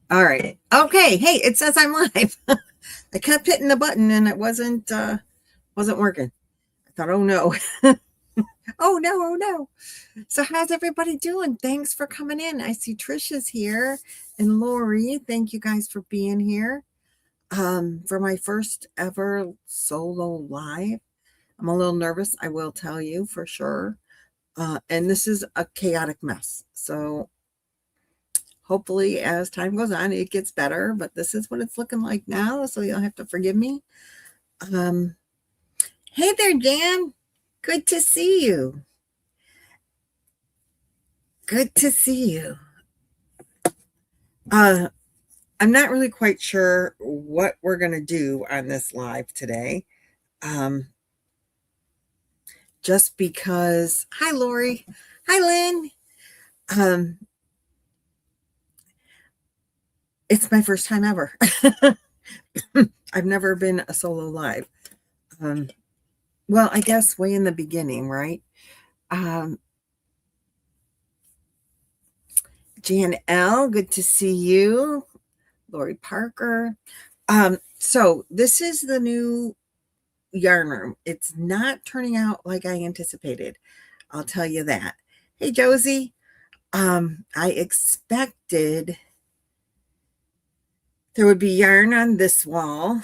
All right. Okay. Hey, it says I'm live. I kept hitting the button and it wasn't working. I thought, oh no. Oh no, oh no. So how's everybody doing? Thanks for coming in. I see Trisha's here and Lori. Thank you guys for being here. For my first ever solo live. I'm a little nervous, I will tell you for sure. And this is a chaotic mess. So hopefully as time goes on it gets better, but this is what it's looking like now, so you'll have to forgive me. Hey there, Dan. Good to see you. Good to see you. I'm not really quite sure what we're gonna do on this live today. Um, just because hi Lori. Hi Lynn. Um, it's my first time ever. I've never been a solo live. Well, I guess way in the beginning, right? Jan L, good to see you. Lori Parker. So this is the new yarn room. It's not turning out like I anticipated. I'll tell you that. Hey, Josie. I expected there would be yarn on this wall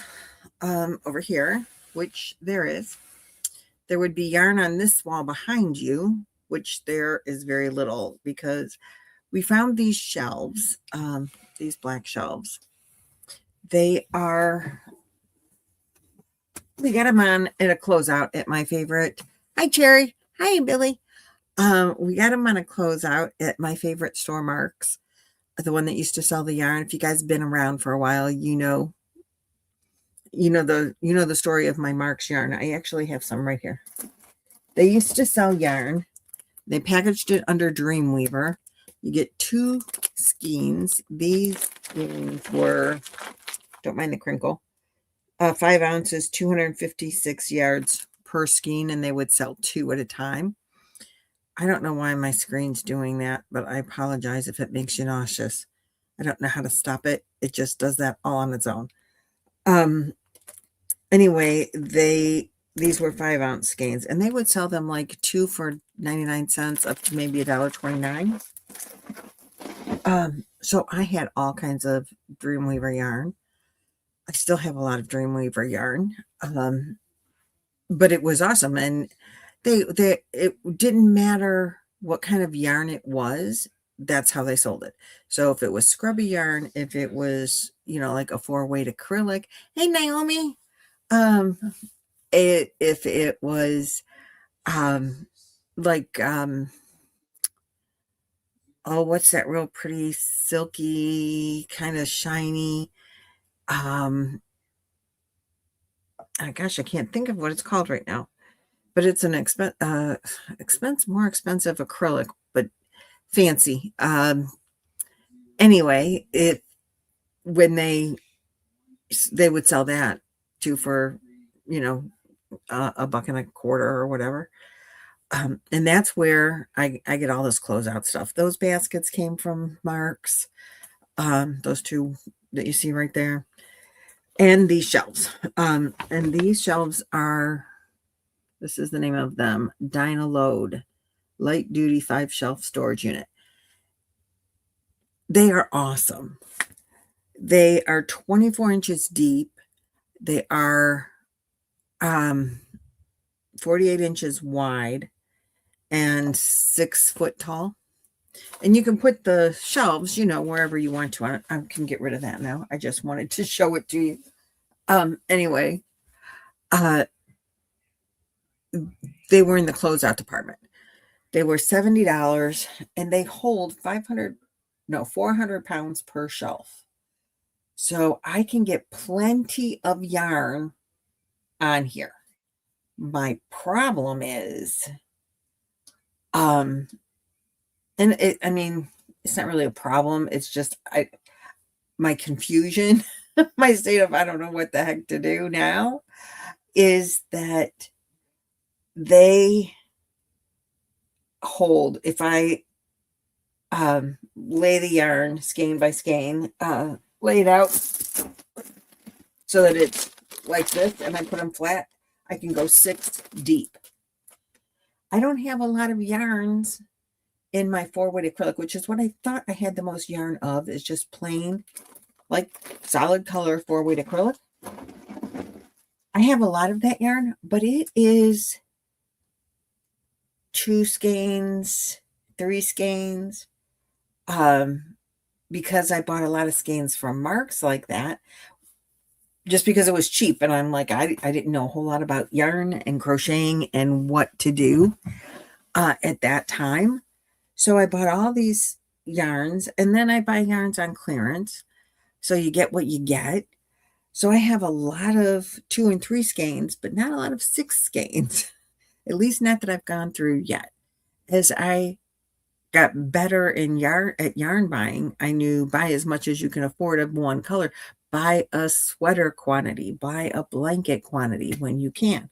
over here, which there is. There would be yarn on this wall behind you, which there is very little because we found these shelves, these black shelves. They are, we got them on at a closeout at my favorite. Hi, Cherry. Hi, Billy. We got them on a closeout at my favorite store, Marks, the one that used to sell the yarn. If you guys have been around for a while, you know the story of my Marks yarn. I actually have some right here. They used to sell yarn. They packaged it under Dreamweaver. You get 2 skeins. These skeins were, don't mind the crinkle, 5 ounces, 256 yards per skein, and they would sell 2 at a time. I don't know why my screen's doing that, but I apologize if it makes you nauseous. I don't know how to stop it. It just does that all on its own. Anyway, these were 5-ounce skeins, and they would sell them like 2 for 99 cents up to maybe $1.29. So I had all kinds of Dreamweaver yarn. I still have a lot of Dreamweaver yarn. But it was awesome, and it didn't matter what kind of yarn it was. That's how they sold it. So if it was scrubby yarn, if it was, like a 4-weight acrylic. Hey, Naomi. If it was like oh, what's that real pretty silky kind of shiny oh gosh, I can't think of what it's called right now, but it's an more expensive acrylic, but fancy. Anyway, when they would sell that too for $1.25 or whatever. And that's where I get all this closeout stuff. Those baskets came from Marks. Those 2 that you see right there. And these shelves. And these shelves are, this is the name of them, Dynaload, light duty 5-shelf storage unit. They are awesome. They are 24 inches deep. They are 48 inches wide and 6 foot tall. And you can put the shelves, wherever you want to. I can get rid of that now. I just wanted to show it to you. Anyway, they were in the closeout department. They were $70, and they hold 400 pounds per shelf. So I can get plenty of yarn on here. My problem is, and it's not really a problem. It's just my confusion, my state of I don't know what the heck to do now, is that they hold, if I lay the yarn skein by skein, lay it out so that it's like this, and I put them flat. I can go 6 deep. I don't have a lot of yarns in my 4-weight acrylic, which is what I thought I had the most yarn of, is just plain, like solid color 4-weight acrylic. I have a lot of that yarn, but it is 2 skeins, 3 skeins, because I bought a lot of skeins from Marks like that, just because it was cheap. And I'm like, I didn't know a whole lot about yarn and crocheting and what to do at that time. So I bought all these yarns, and then I buy yarns on clearance. So you get what you get. So I have a lot of 2 and 3 skeins, but not a lot of 6 skeins, at least not that I've gone through yet. As I got better in yarn buying, I knew buy as much as you can afford of one color. Buy a sweater quantity, buy a blanket quantity when you can.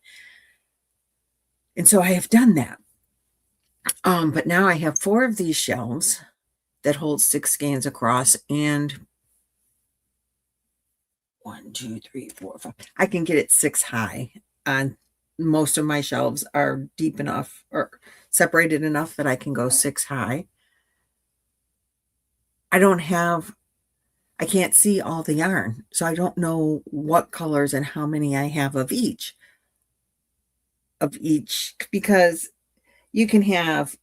And so I have done that. But now I have 4 of these shelves that hold 6 skeins across, and 1, 2, 3, 4, 5. I can get it 6 high. On most of my shelves are deep enough or separated enough that I can go 6 high. I can't see all the yarn, so I don't know what colors and how many I have of each, because you can have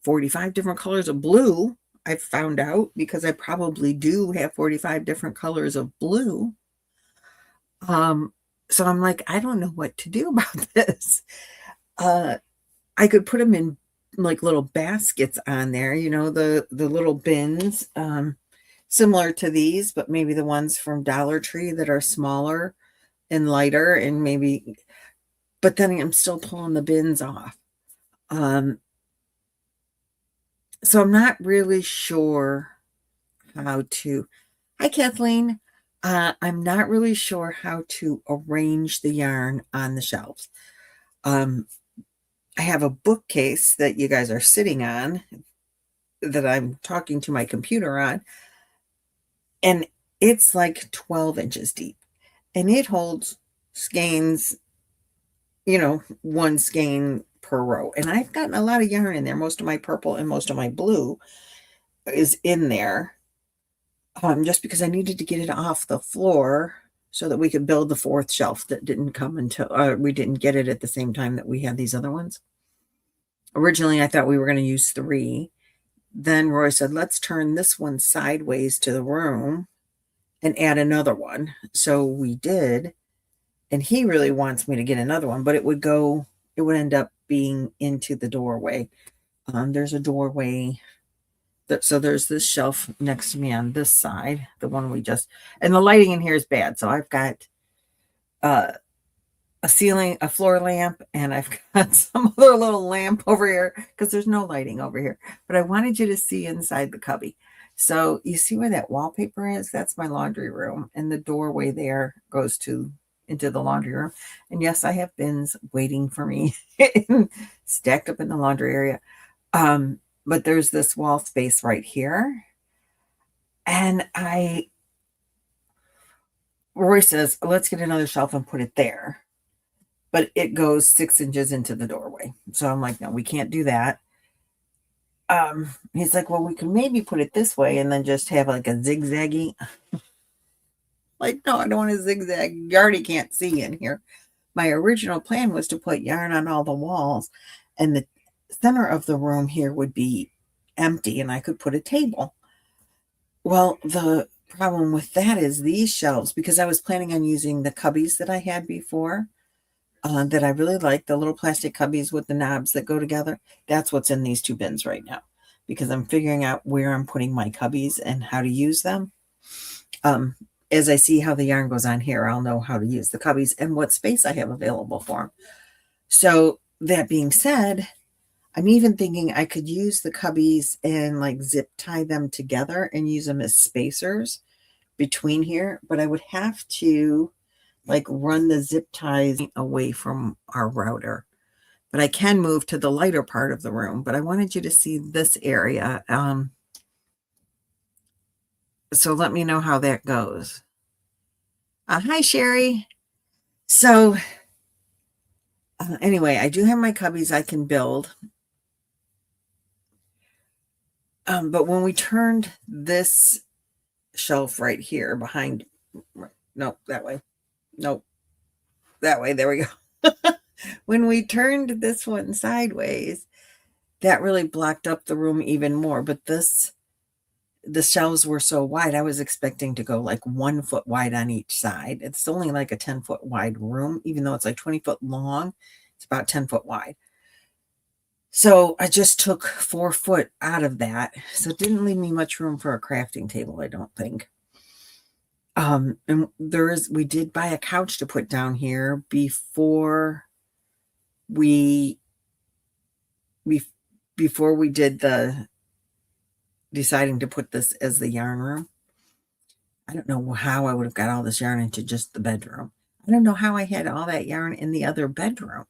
45 different colors of blue. I've found out, because I probably do have 45 different colors of blue. So I'm like, I don't know what to do about this. I could put them in like little baskets on there, the little bins, similar to these, but maybe the ones from Dollar Tree that are smaller and lighter, and maybe, but then I'm still pulling the bins off. So I'm not really sure how to, hi Kathleen, I'm not really sure how to arrange the yarn on the shelves. I have a bookcase that you guys are sitting on that I'm talking to my computer on, and it's like 12 inches deep, and it holds skeins, 1 skein per row. And I've gotten a lot of yarn in there. Most of my purple and most of my blue is in there, just because I needed to get it off the floor so that we could build the 4th shelf that didn't come until we didn't get it at the same time that we had these other ones. Originally, I thought we were going to use 3. Then Roy said, let's turn this one sideways to the room and add another one. So we did. And he really wants me to get another one, but it would end up being into the doorway. There's a doorway. So there's this shelf next to me on this side, the one and the lighting in here is bad. So I've got a floor lamp, and I've got some other little lamp over here because there's no lighting over here. But I wanted you to see inside the cubby. So you see where that wallpaper is? That's my laundry room, and the doorway there goes into the laundry room. And yes, I have bins waiting for me stacked up in the laundry area. But there's this wall space right here. And Roy says, let's get another shelf and put it there. But it goes 6 inches into the doorway. So I'm like, no, we can't do that. He's like, well, we can maybe put it this way and then just have like a zigzaggy. Like, no, I don't want to zigzag. You already can't see in here. My original plan was to put yarn on all the walls, and the center of the room here would be empty, and I could put a table. Well, the problem with that is these shelves, because I was planning on using the cubbies that I had before, that I really like, the little plastic cubbies with the knobs that go together. That's what's in these 2 bins right now, because I'm figuring out where I'm putting my cubbies and how to use them. As I see how the yarn goes on here, I'll know how to use the cubbies and what space I have available for them. So that being said, I'm even thinking I could use the cubbies and like zip tie them together and use them as spacers between here. But I would have to like run the zip ties away from our router. But I can move to the lighter part of the room. But I wanted you to see this area. So let me know how that goes. Hi, Sherry. So anyway, I do have my cubbies I can build. But when we turned this shelf right here behind, nope, that way, nope, that way, there we go. When we turned this one sideways, that really blocked up the room even more. But the shelves were so wide, I was expecting to go like 1 foot wide on each side. It's only like a 10-foot wide room, even though it's like 20 foot long, it's about 10 foot wide. So I just took 4 foot out of that. So it didn't leave me much room for a crafting table, I don't think. And we did buy a couch to put down here before we did the deciding to put this as the yarn room. I don't know how I would have got all this yarn into just the bedroom. I don't know how I had all that yarn in the other bedroom.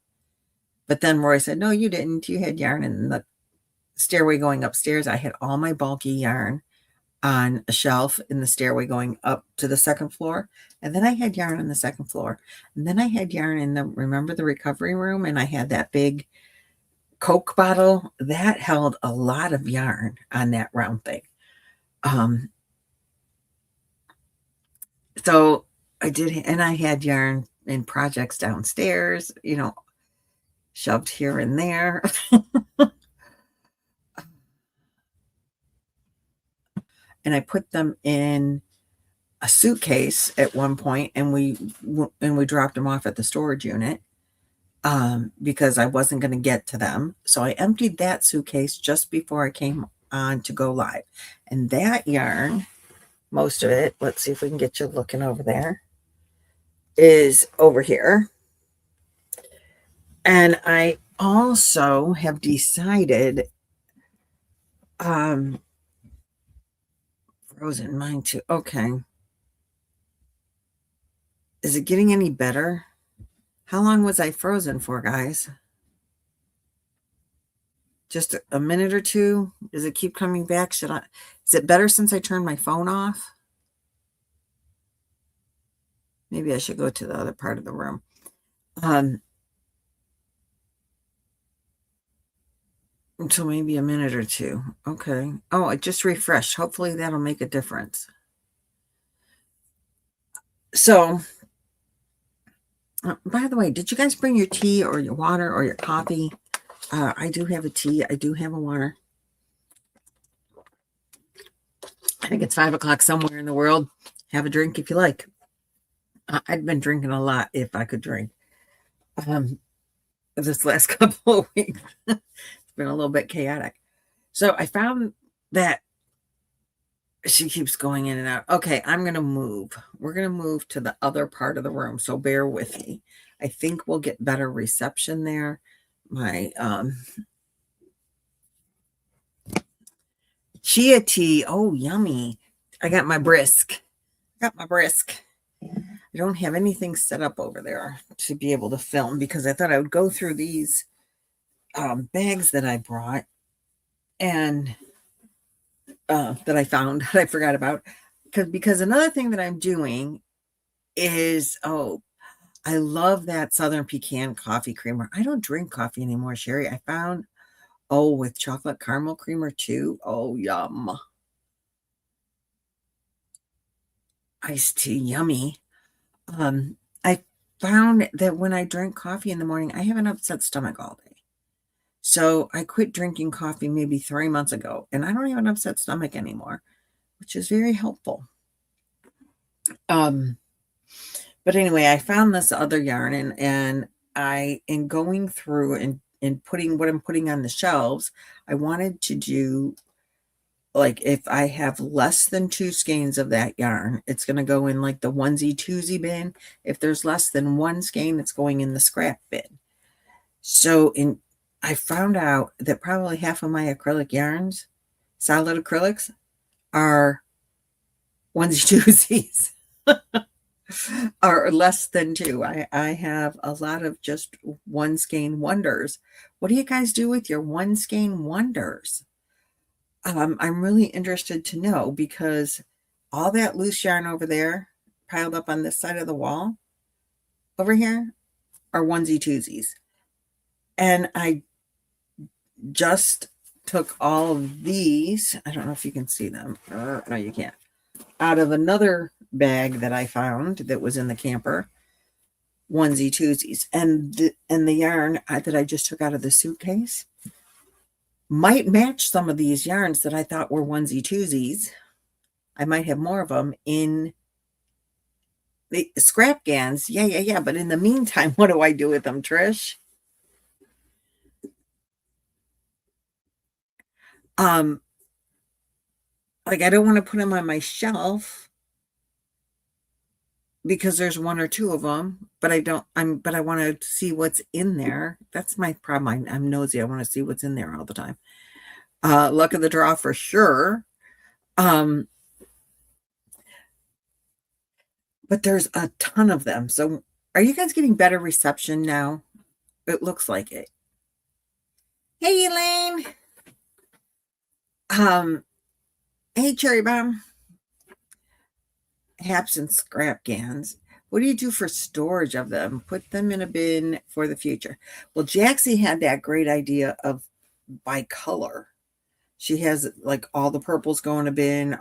But then Roy said, no, you didn't. You had yarn in the stairway going upstairs. I had all my bulky yarn on a shelf in the stairway going up to the second floor. And then I had yarn on the second floor. And then I had yarn in remember the recovery room? And I had that big Coke bottle that held a lot of yarn on that round thing. So I did, and I had yarn in projects downstairs, shoved here and there. And I put them in a suitcase at one point, and we dropped them off at the storage unit because I wasn't going to get to them. So I emptied that suitcase just before I came on to go live. And that yarn, most of it, let's see if we can get you looking over there, is over here. And I also have decided, frozen mine too. Okay. Is it getting any better? How long was I frozen for, guys? Just a minute or two? Does it keep coming back? Is it better since I turned my phone off? Maybe I should go to the other part of the room. Until maybe a minute or two. Okay. Oh, it just refreshed. Hopefully that'll make a difference. So, by the way, did you guys bring your tea or your water or your coffee? I do have a tea. I do have a water. I think it's 5 o'clock somewhere in the world. Have a drink if you like. I've been drinking a lot if I could drink. This last couple of weeks. It's been a little bit chaotic. So I found that she keeps going in and out. Okay, I'm going to move. We're going to move to the other part of the room, so bear with me. I think we'll get better reception there. My chia tea. Oh, yummy. I got my brisk. I don't have anything set up over there to be able to film because I thought I would go through these bags that I brought and that I found that I forgot about. Because another thing that I'm doing is, I love that Southern Pecan coffee creamer. I don't drink coffee anymore, Sherry. I found, with chocolate caramel creamer too. Oh, yum. Iced tea, yummy. I found that when I drink coffee in the morning, I have an upset stomach all day. So I quit drinking coffee maybe 3 months ago, and I don't have an upset stomach anymore, which is very helpful. But anyway, I found this other yarn, and I, in going through and putting what I'm putting on the shelves, I wanted to do, like, if I have less than 2 skeins of that yarn, it's going to go in like the onesie twosie bin. If there's less than 1 skein, it's going in the scrap bin. So I found out that probably half of my acrylic yarns, solid acrylics, are onesie twosies. Are less than 2. I have a lot of just 1 skein wonders. What do you guys do with your 1 skein wonders? I'm really interested to know, because all that loose yarn over there piled up on this side of the wall over here are onesie twosies. And I just took all of these. I don't know if you can see them. No, you can't. Out of another bag that I found that was in the camper. Onesie twosies. And the yarn that I just took out of the suitcase might match some of these yarns that I thought were onesie twosies. I might have more of them in the scrap gans. Yeah. But in the meantime, what do I do with them, Trish? Like, I don't want to put them on my shelf because there's one or two of them, but but I want to see what's in there. That's my problem. I'm nosy. I want to see what's in there all the time. Luck of the draw for sure. But there's a ton of them. So are you guys getting better reception now? It looks like it. Hey, Elaine. Hey, Cherry Bomb. Haps and scrap cans. What do you do for storage of them? Put them in a bin for the future. Well, Jaxie had that great idea of by color. She has like all the purples go in a bin,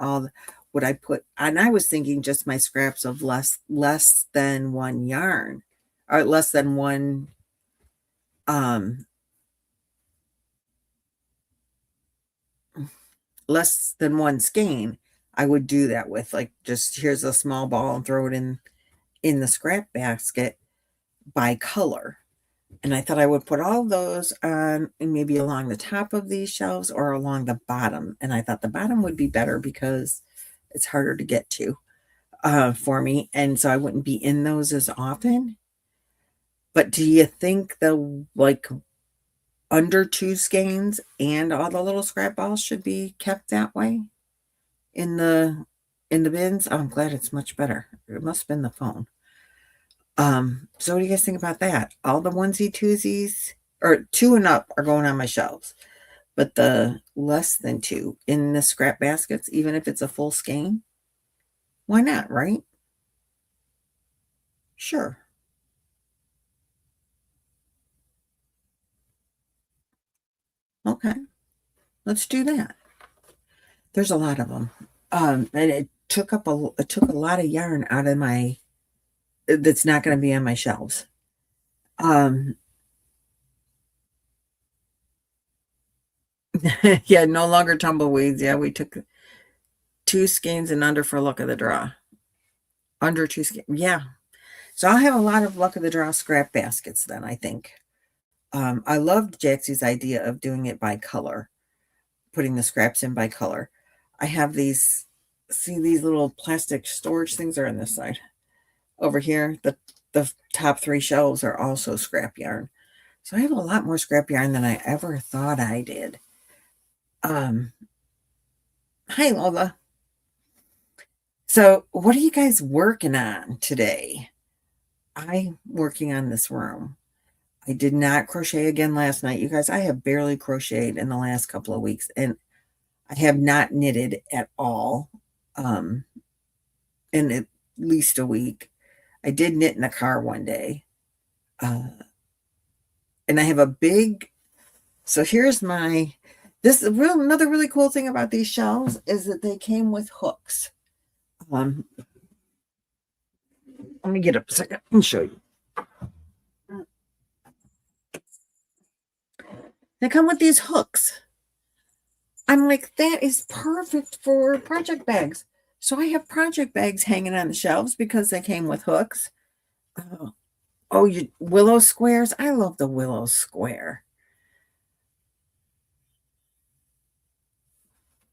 what I put, and I was thinking just my scraps of less than one yarn, or less than one less than one skein. I would do that with, like, just here's a small ball and throw it in the scrap basket by color. And I thought I would put all those on maybe along the top of these shelves or along the bottom. And I thought the bottom would be better because it's harder to get to for me. And so I wouldn't be in those as often. But do you think the, like, under 2 skeins and all the little scrap balls should be kept that way in the bins? Oh, I'm glad it's much better. It must have been the phone. So what do you guys think about that? All the onesie twosies, or 2 and up, are going on my shelves, but the less than 2 in the scrap baskets, even if it's a full skein, why not, right? Sure. Okay, let's do that. There's a lot of them. And it took a lot of yarn out of my, that's not going to be on my shelves. Yeah, no longer tumbleweeds. Yeah, we took 2 skeins and under for luck of the draw. Under 2 skeins. Yeah. So I'll have a lot of luck of the draw scrap baskets then, I think. I loved Jaxie's idea of doing it by color, putting the scraps in by color. I have these, see, these little plastic storage things are on this side. Over here, the top 3 shelves are also scrap yarn. So I have a lot more scrap yarn than I ever thought I did. Hi, Lola. So what are you guys working on today? I'm working on this room. I did not crochet again last night. You guys, I have barely crocheted in the last couple of weeks, and I have not knitted at all in at least a week. I did knit in the car one day. And I have a big, so here's another really cool thing about these shelves is that they came with hooks. Let me get up a second and show you. They come with these hooks. I'm like, that is perfect for project bags. So I have project bags hanging on the shelves because they came with hooks. You willow squares. I love the willow square.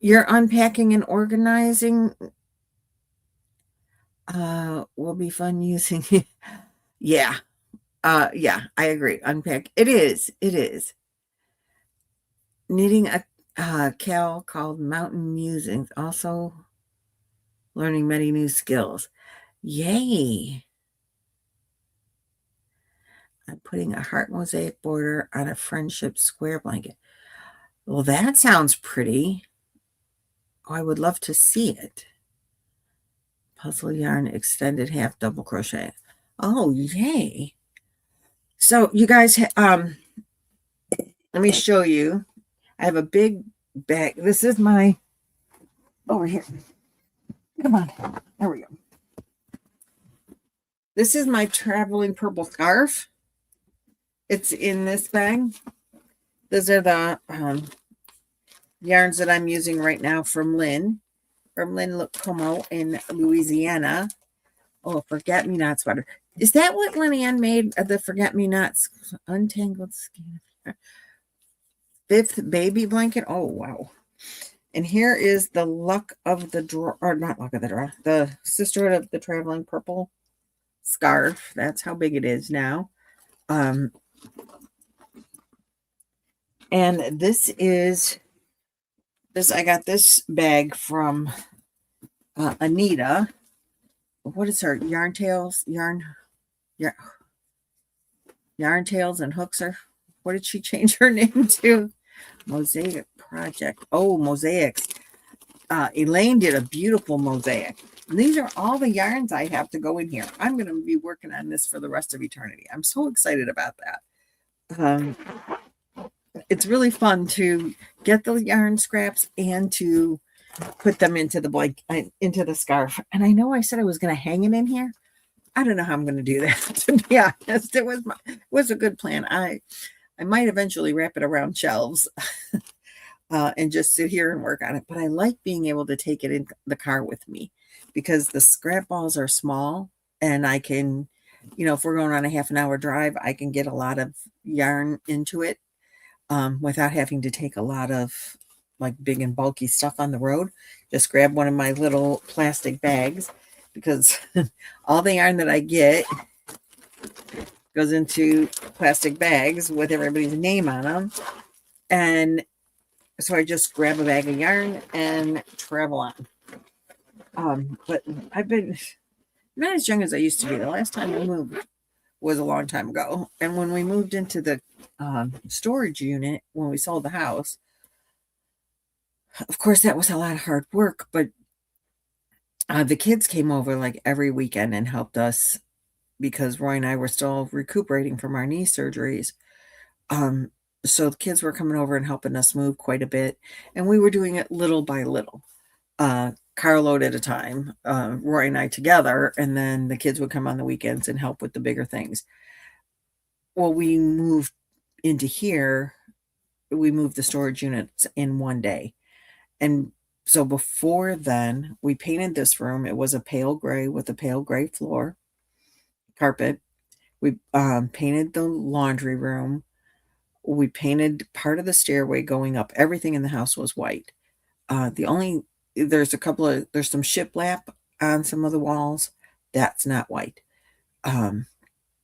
You're unpacking and organizing. Will be fun using. Yeah. Yeah, I agree. Unpack. It is. Knitting a cal called Mountain Musings. Also learning many new skills. Yay. I'm putting a heart mosaic border on a friendship square blanket. Well, that sounds pretty. Oh, I would love to see it. puzzle yarn extended half double crochet. Oh, yay. So you guys, let me show you. I have a big bag. This is my, over here. Come on. There we go. This is my traveling purple scarf. It's in this bag. Those are the yarns that I'm using right now from Lynn Como in Louisiana. Oh, forget-me-not sweater. Is that what Lynanne made? The forget-me-nots untangled skin. 5th baby blanket. Oh, wow. And here is the luck of the draw, or not luck of the draw, the sisterhood of the traveling purple scarf. That's how big it is now. And this is this. I got this bag from Anita. What is her yarn tails and hooks? Or what did she change her name to? Mosaic Project. Oh, mosaics. Elaine did a beautiful mosaic. And these are all the yarns I have to go in here. I'm going to be working on this for the rest of eternity. I'm so excited about that. It's really fun to get the yarn scraps and to put them into the into the scarf. And I know I said I was going to hang it in here. I don't know how I'm going to do that. To be honest, it was a good plan. I might eventually wrap it around shelves and just sit here and work on it. But I like being able to take it in the car with me because the scrap balls are small and I can, if we're going on a half an hour drive, I can get a lot of yarn into it without having to take a lot of like big and bulky stuff on the road. Just grab one of my little plastic bags because all the yarn that I get goes into plastic bags with everybody's name on them. And so I just grab a bag of yarn and travel on. But I've been not as young as I used to be. The last time I moved was a long time ago. And when we moved into the storage unit, when we sold the house, of course, that was a lot of hard work, but the kids came over like every weekend and helped us because Roy and I were still recuperating from our knee surgeries. So the kids were coming over and helping us move quite a bit, and we were doing it little by little, carload at a time, Roy and I together, and then the kids would come on the weekends and help with the bigger things. Well, we moved into here. We moved the storage units in one day. And so before then, we painted this room. It was a pale gray with a pale gray floor carpet. We painted the laundry room. We painted part of the stairway going up. Everything in the house was white. There's some shiplap on some of the walls. That's not white.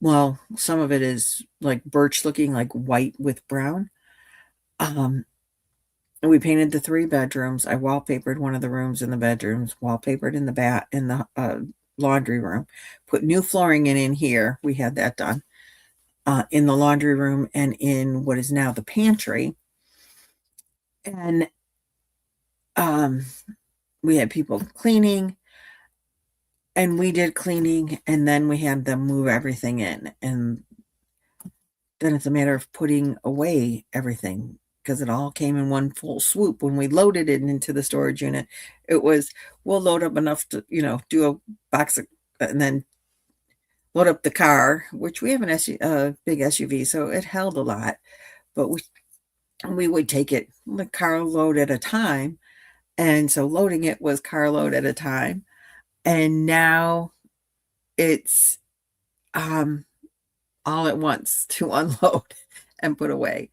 Well, some of it is like birch looking, like white with brown. And we painted the 3 bedrooms. I wallpapered one of the rooms in the bedrooms, wallpapered in the laundry room, put new flooring in here. We had that done in the laundry room and in what is now the pantry. And we had people cleaning, and we did cleaning, and then we had them move everything in. And then it's a matter of putting away everything, because it all came in one full swoop. When we loaded it into the storage unit, it was, we'll load up enough to, do a box and then load up the car, which we have a big SUV, so it held a lot. But we would take it the car load at a time. And so loading it was car load at a time. And now it's all at once to unload and put away.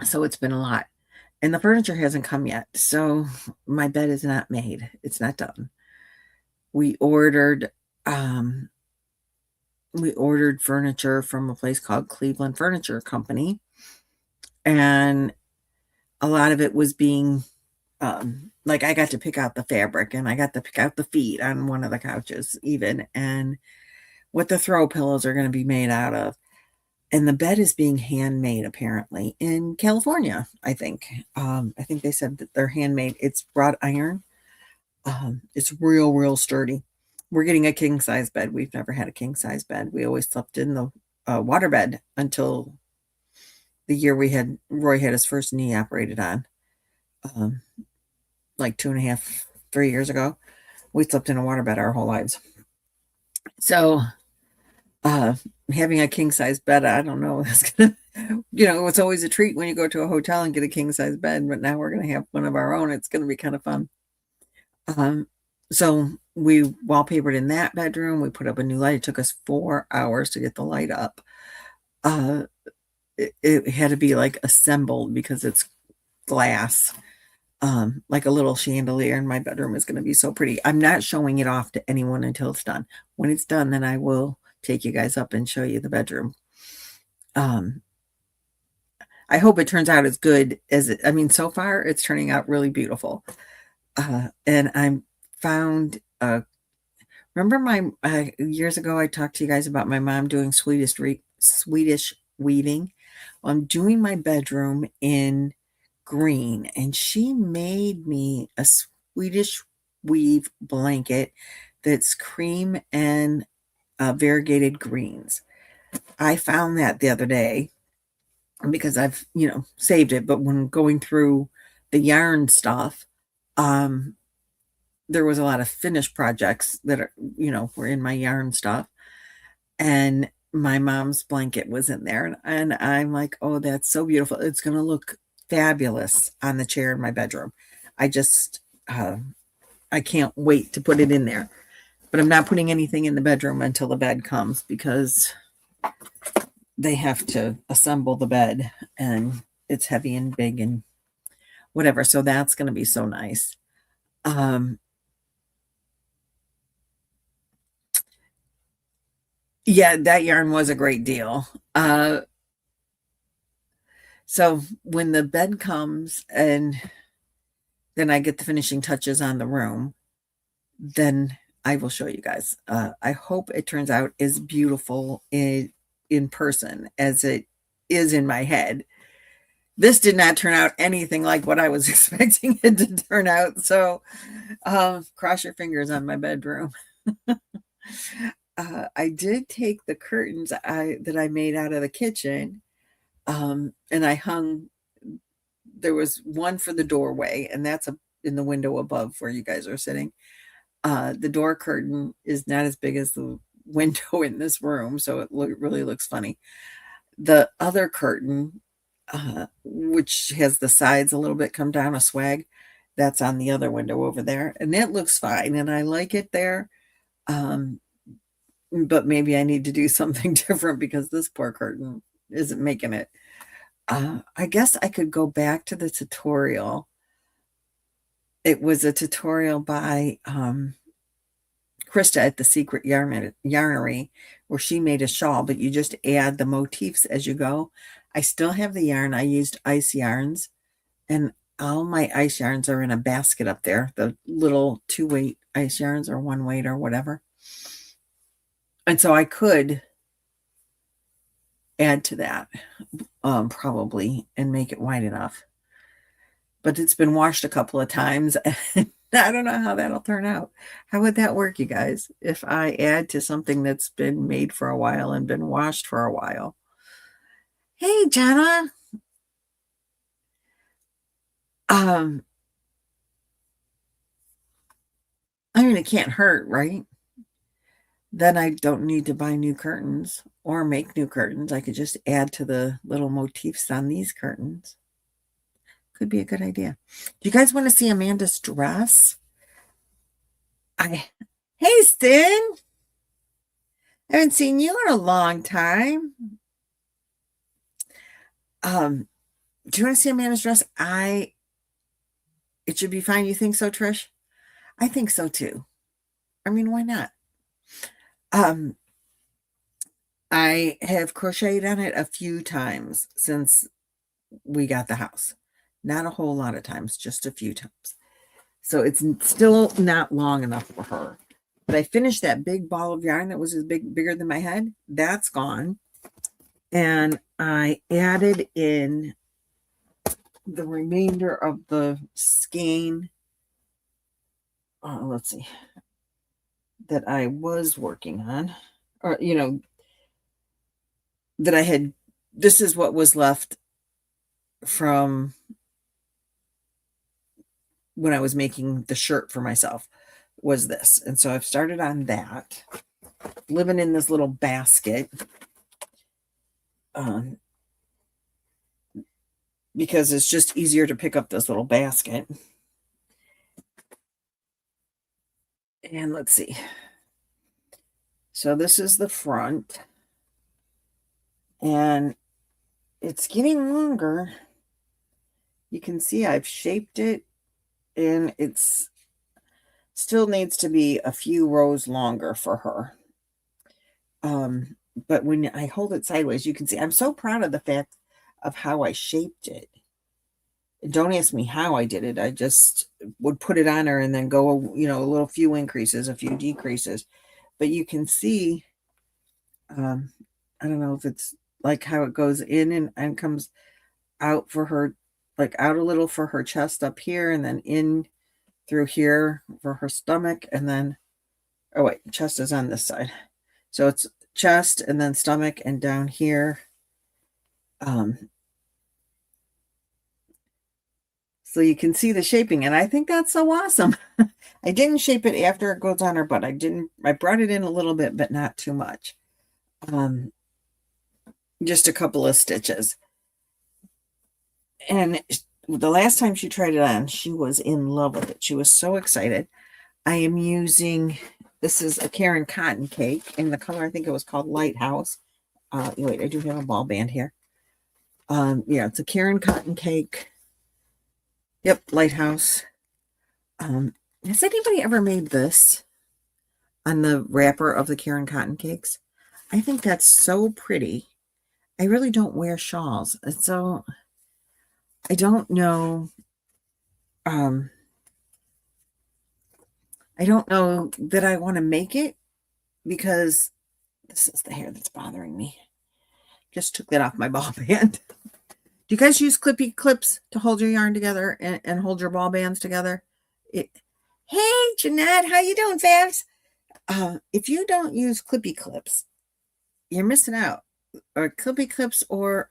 So it's been a lot. And the furniture hasn't come yet. So my bed is not made. It's not done. We ordered furniture from a place called Cleveland Furniture Company. And a lot of it was being, like I got to pick out the fabric and I got to pick out the feet on one of the couches even, and what the throw pillows are going to be made out of. And the bed is being handmade apparently in California, I think. I think they said that they're handmade. It's wrought iron. It's real sturdy. We're getting a king size bed. We've never had a king size bed. We always slept in the water bed until the year Roy had his first knee operated on, like 2.5, 3 years ago. We slept in a water bed our whole lives. So having a king size bed, I don't know. It's gonna, it's always a treat when you go to a hotel and get a king size bed, but now we're going to have one of our own. It's going to be kind of fun. So we wallpapered in that bedroom. We put up a new light. It took us 4 hours to get the light up. It had to be like assembled because it's glass, like a little chandelier, and my bedroom is going to be so pretty. I'm not showing it off to anyone until it's done. When it's done, then I will take you guys up and show you the bedroom. I hope it turns out as good as it, I mean, so far it's turning out really beautiful. And I found, remember my, years ago, I talked to you guys about my mom doing Swedish weaving. I'm doing my bedroom in green, and she made me a Swedish weave blanket that's cream and variegated greens. I found that the other day because I've, saved it, but when going through the yarn stuff, there was a lot of finished projects that are, were in my yarn stuff, and my mom's blanket was in there, and I'm like, oh, that's so beautiful. It's going to look fabulous on the chair in my bedroom. I just, I can't wait to put it in there, but I'm not putting anything in the bedroom until the bed comes because they have to assemble the bed and it's heavy and big and whatever. So that's going to be so nice. Yeah, that yarn was a great deal. So when the bed comes and then I get the finishing touches on the room, then I will show you guys. I hope it turns out as beautiful in person as it is in my head. This did not turn out anything like what I was expecting it to turn out. So cross your fingers on my bedroom. I did take the curtains that I made out of the kitchen, and I hung. There was one for the doorway, and that's in the window above where you guys are sitting. The door curtain is not as big as the window in this room, so it really looks funny. The other curtain, which has the sides a little bit come down a swag, that's on the other window over there, and it looks fine, and I like it there. But maybe I need to do something different because this poor curtain isn't making it. I guess I could go back to the tutorial. It was a tutorial by Krista at the Secret Yarnery, where she made a shawl, but you just add the motifs as you go. I still have the yarn. I used ice yarns, and all my ice yarns are in a basket up there, the little 2-weight ice yarns or 1-weight or whatever. And so I could add to that probably and make it wide enough. But it's been washed a couple of times, and I don't know how that'll turn out. How would that work, you guys, if I add to something that's been made for a while and been washed for a while? Hey, Jenna. I mean, it can't hurt, right? Then I don't need to buy new curtains or make new curtains. I could just add to the little motifs on these curtains. Could be a good idea. Do you guys want to see Amanda's dress? Hey, Stin. I haven't seen you in a long time. Do you want to see Amanda's dress? It should be fine. You think so, Trish? I think so too. I mean, why not? I have crocheted on it a few times since we got the house. Not a whole lot of times, just a few times. So it's still not long enough for her. But I finished that big ball of yarn that was bigger than my head. That's gone. And I added in the remainder of the skein let's see, that I was working on, or, that I had, this is what was left from when I was making the shirt for myself, was this. And so I've started on that, living in this little basket, because it's just easier to pick up this little basket. And let's see. So this is the front, and it's getting longer. You can see I've shaped it, and it's still needs to be a few rows longer for her. But when I hold it sideways, you can see I'm so proud of the fact of how I shaped it. Don't ask me how I did it. I just would put it on her and then go, a little few increases, a few decreases. But you can see, I don't know if it's like how it goes in and comes out for her, like out a little for her chest up here, and then in through here for her stomach, and then, oh wait, chest is on this side. So it's chest and then stomach and down here. So you can see the shaping, and I think that's so awesome. I didn't shape it after it goes on her butt. I brought it in a little bit, but not too much. Just a couple of stitches. And the last time she tried it on, she was in love with it. She was so excited. I am using, this is a Karen cotton cake in the color, I think it was called Lighthouse. Wait, I do have a ball band here. Yeah, it's a Karen cotton cake. Yep, Lighthouse. Has anybody ever made this on the wrapper of the Karen cotton cakes? I think that's so pretty. I really don't wear shawls, and so I don't know. I don't know that I want to make it, because this is the hair that's bothering me. Just took that off my ball band. Do you guys use clippy clips to hold your yarn together and hold your ball bands together? Hey, Jeanette, how you doing, Fabs? If you don't use clippy clips, you're missing out. Or clippy clips, or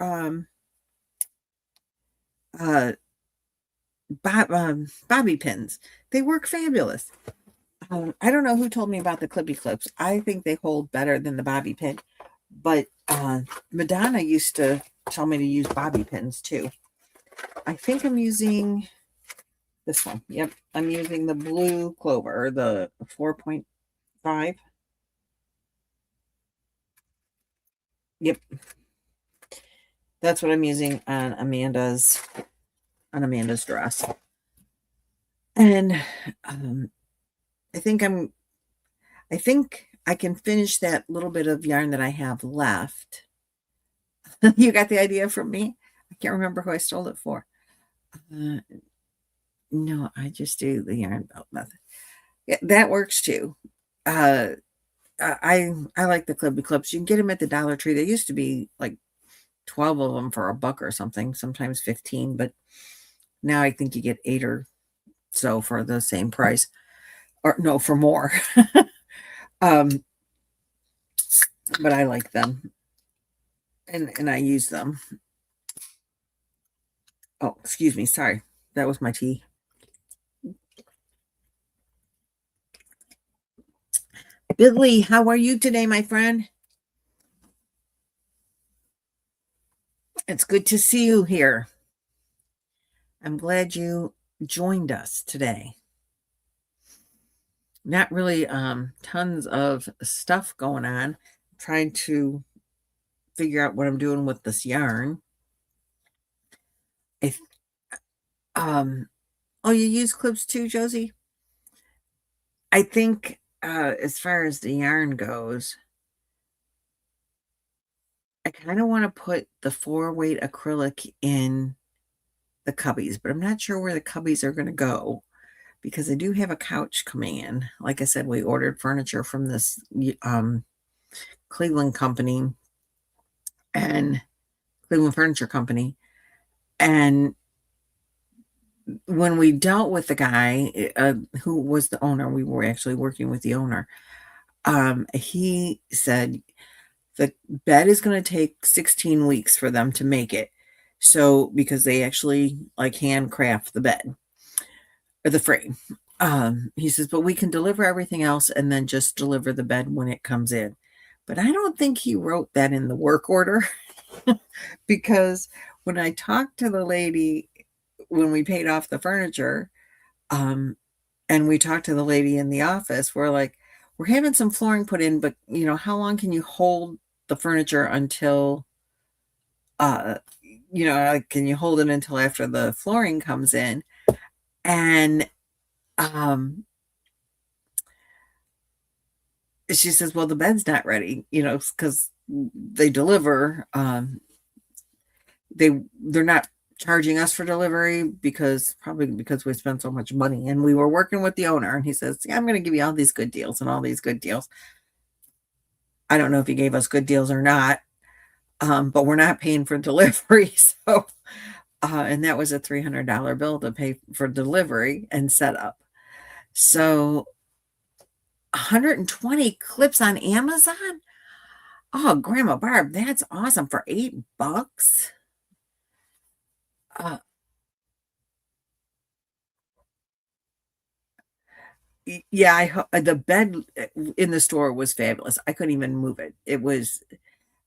bobby pins. They work fabulous. I don't know who told me about the clippy clips. I think they hold better than the bobby pin. But Madonna used to tell me to use bobby pins too. I think I'm using this one. Yep, I'm using the blue clover, the 4.5. Yep, that's what I'm using on Amanda's dress. And I think I can finish that little bit of yarn that I have left. You got the idea from me? I can't remember who I stole it for. No, I just do the yarn belt method. Yeah, that works too. I like the clippy clips. You can get them at the Dollar Tree. There used to be like 12 of them for $1 or something, sometimes 15, but now I think you get 8 or so for the same price, or no, for more. But I like them, and I use them. Oh, excuse me, sorry, that was my tea. Billy, how are you today, my friend? It's good to see you here. I'm glad you joined us today. Not really tons of stuff going on. I'm trying to figure out what I'm doing with this yarn. Oh, you use clips too, Josie? I think as far as the yarn goes, I kind of want to put the 4-weight acrylic in the cubbies, but I'm not sure where the cubbies are going to go, because I do have a couch coming in. Like I said, we ordered furniture from this Cleveland company, and Cleveland Furniture Company, and when we dealt with the guy who was the owner, we were actually working with the owner. He said the bed is going to take 16 weeks for them to make it. So, because they actually like handcraft the bed or the frame. He says, but we can deliver everything else and then just deliver the bed when it comes in. But I don't think he wrote that in the work order because when I talked to the lady when we paid off the furniture, and we talked to the lady in the office, we're like, we're having some flooring put in, but how long can you hold the furniture until, like, can you hold it until after the flooring comes in? And she says, well, the bed's not ready, because they deliver. They're not charging us for delivery probably because we spent so much money, and we were working with the owner, and he says, yeah, I'm going to give you all these good deals and all these good deals. I don't know if he gave us good deals or not, but we're not paying for delivery. So, and that was a $300 bill to pay for delivery and setup. So 120 clips on Amazon. Oh, Grandma Barb, that's awesome for $8. Yeah, the bed in the store was fabulous. I couldn't even move it. It was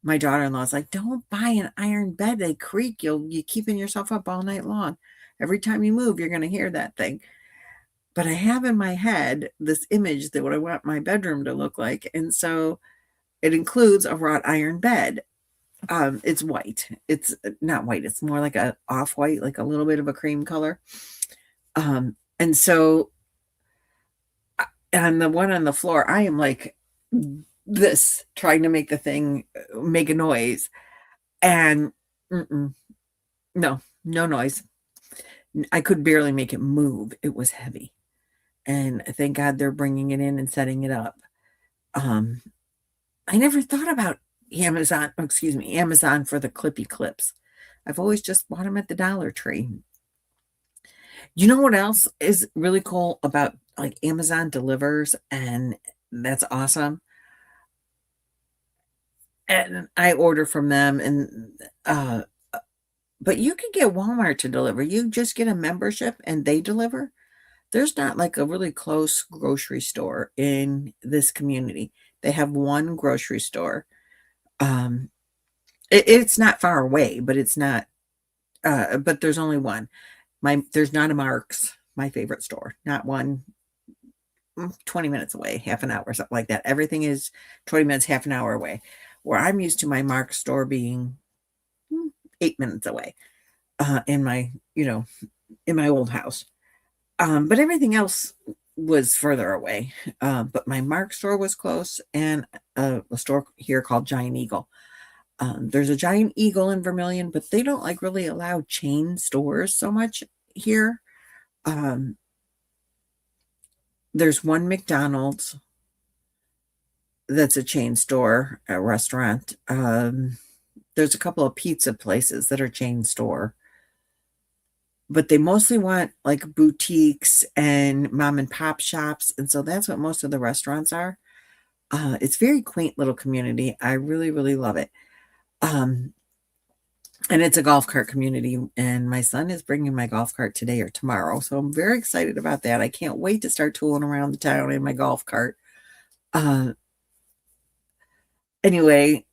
my daughter-in-law's like, don't buy an iron bed. They creak. You keeping yourself up all night long. Every time you move, you're going to hear that thing. But I have in my head this image that what I want my bedroom to look like. And so it includes a wrought iron bed. It's white. It's not white. It's more like a off-white, like a little bit of a cream color. And so on the one on the floor, I am like this, trying to make the thing make a noise. And no noise. I could barely make it move. It was heavy. And thank God they're bringing it in and setting it up. I never thought about Amazon for the clippy clips. I've always just bought them at the Dollar Tree. You know what else is really cool about like Amazon delivers, and that's awesome. And I order from them, and but you can get Walmart to deliver. You just get a membership and they deliver. There's not like a really close grocery store in this community. They have one grocery store. It's not far away, but it's not. But there's only one. There's not a Mark's, my favorite store. Not one. 20 minutes away, half an hour, something like that. Everything is 20 minutes, half an hour away. Where I'm used to my Mark's store being 8 minutes away, in my old house. But everything else was further away. But my Mark's store was close, and a store here called Giant Eagle. There's a Giant Eagle in Vermilion, but they don't like really allow chain stores so much here. There's one McDonald's that's a chain store, a restaurant. There's a couple of pizza places that are chain store, but they mostly want like boutiques and mom and pop shops. And so that's what most of the restaurants are. It's very quaint little community. I really, really love it. And it's a golf cart community, and my son is bringing my golf cart today or tomorrow. So I'm very excited about that. I can't wait to start tooling around the town in my golf cart. Anyway,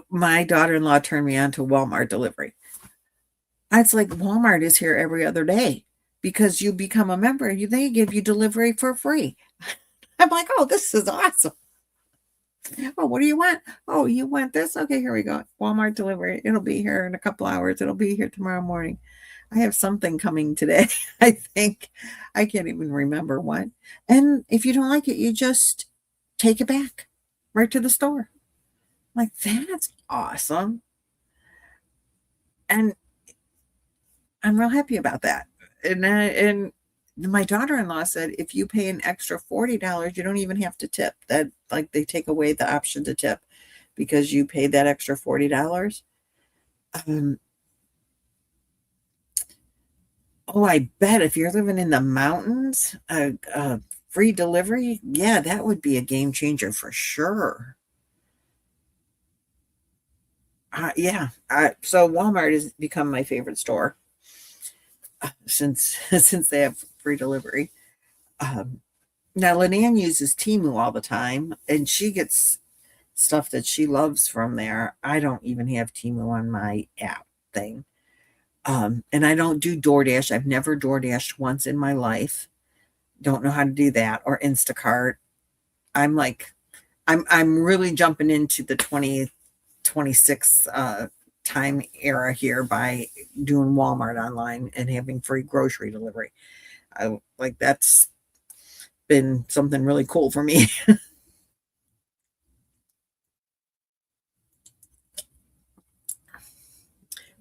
my daughter-in-law turned me on to Walmart delivery. It's like Walmart is here every other day because you become a member. They give you delivery for free. I'm like, oh, this is awesome. Oh, what do you want? Oh, you want this? Okay, here we go. Walmart delivery. It'll be here in a couple hours. It'll be here tomorrow morning. I have something coming today. I think I can't even remember what. And if you don't like it, you just take it back right to the store. Like, that's awesome. And I'm real happy about that. And my daughter-in-law said, if you pay an extra $40, you don't even have to tip. That, like, they take away the option to tip because you paid that extra $40. Oh, I bet if you're living in the mountains, free delivery, yeah, that would be a game changer for sure. Yeah. So Walmart has become my favorite store since since they have free delivery. Um, Now Lynanne uses Temu all the time, and she gets stuff that she loves from there. I don't even have Temu on my app thing. And I don't do DoorDash. I've never DoorDashed once in my life. Don't know how to do that, or Instacart. I'm like, I'm really jumping into the 2026 time era here by doing Walmart online and having free grocery delivery. I like that's been something really cool for me.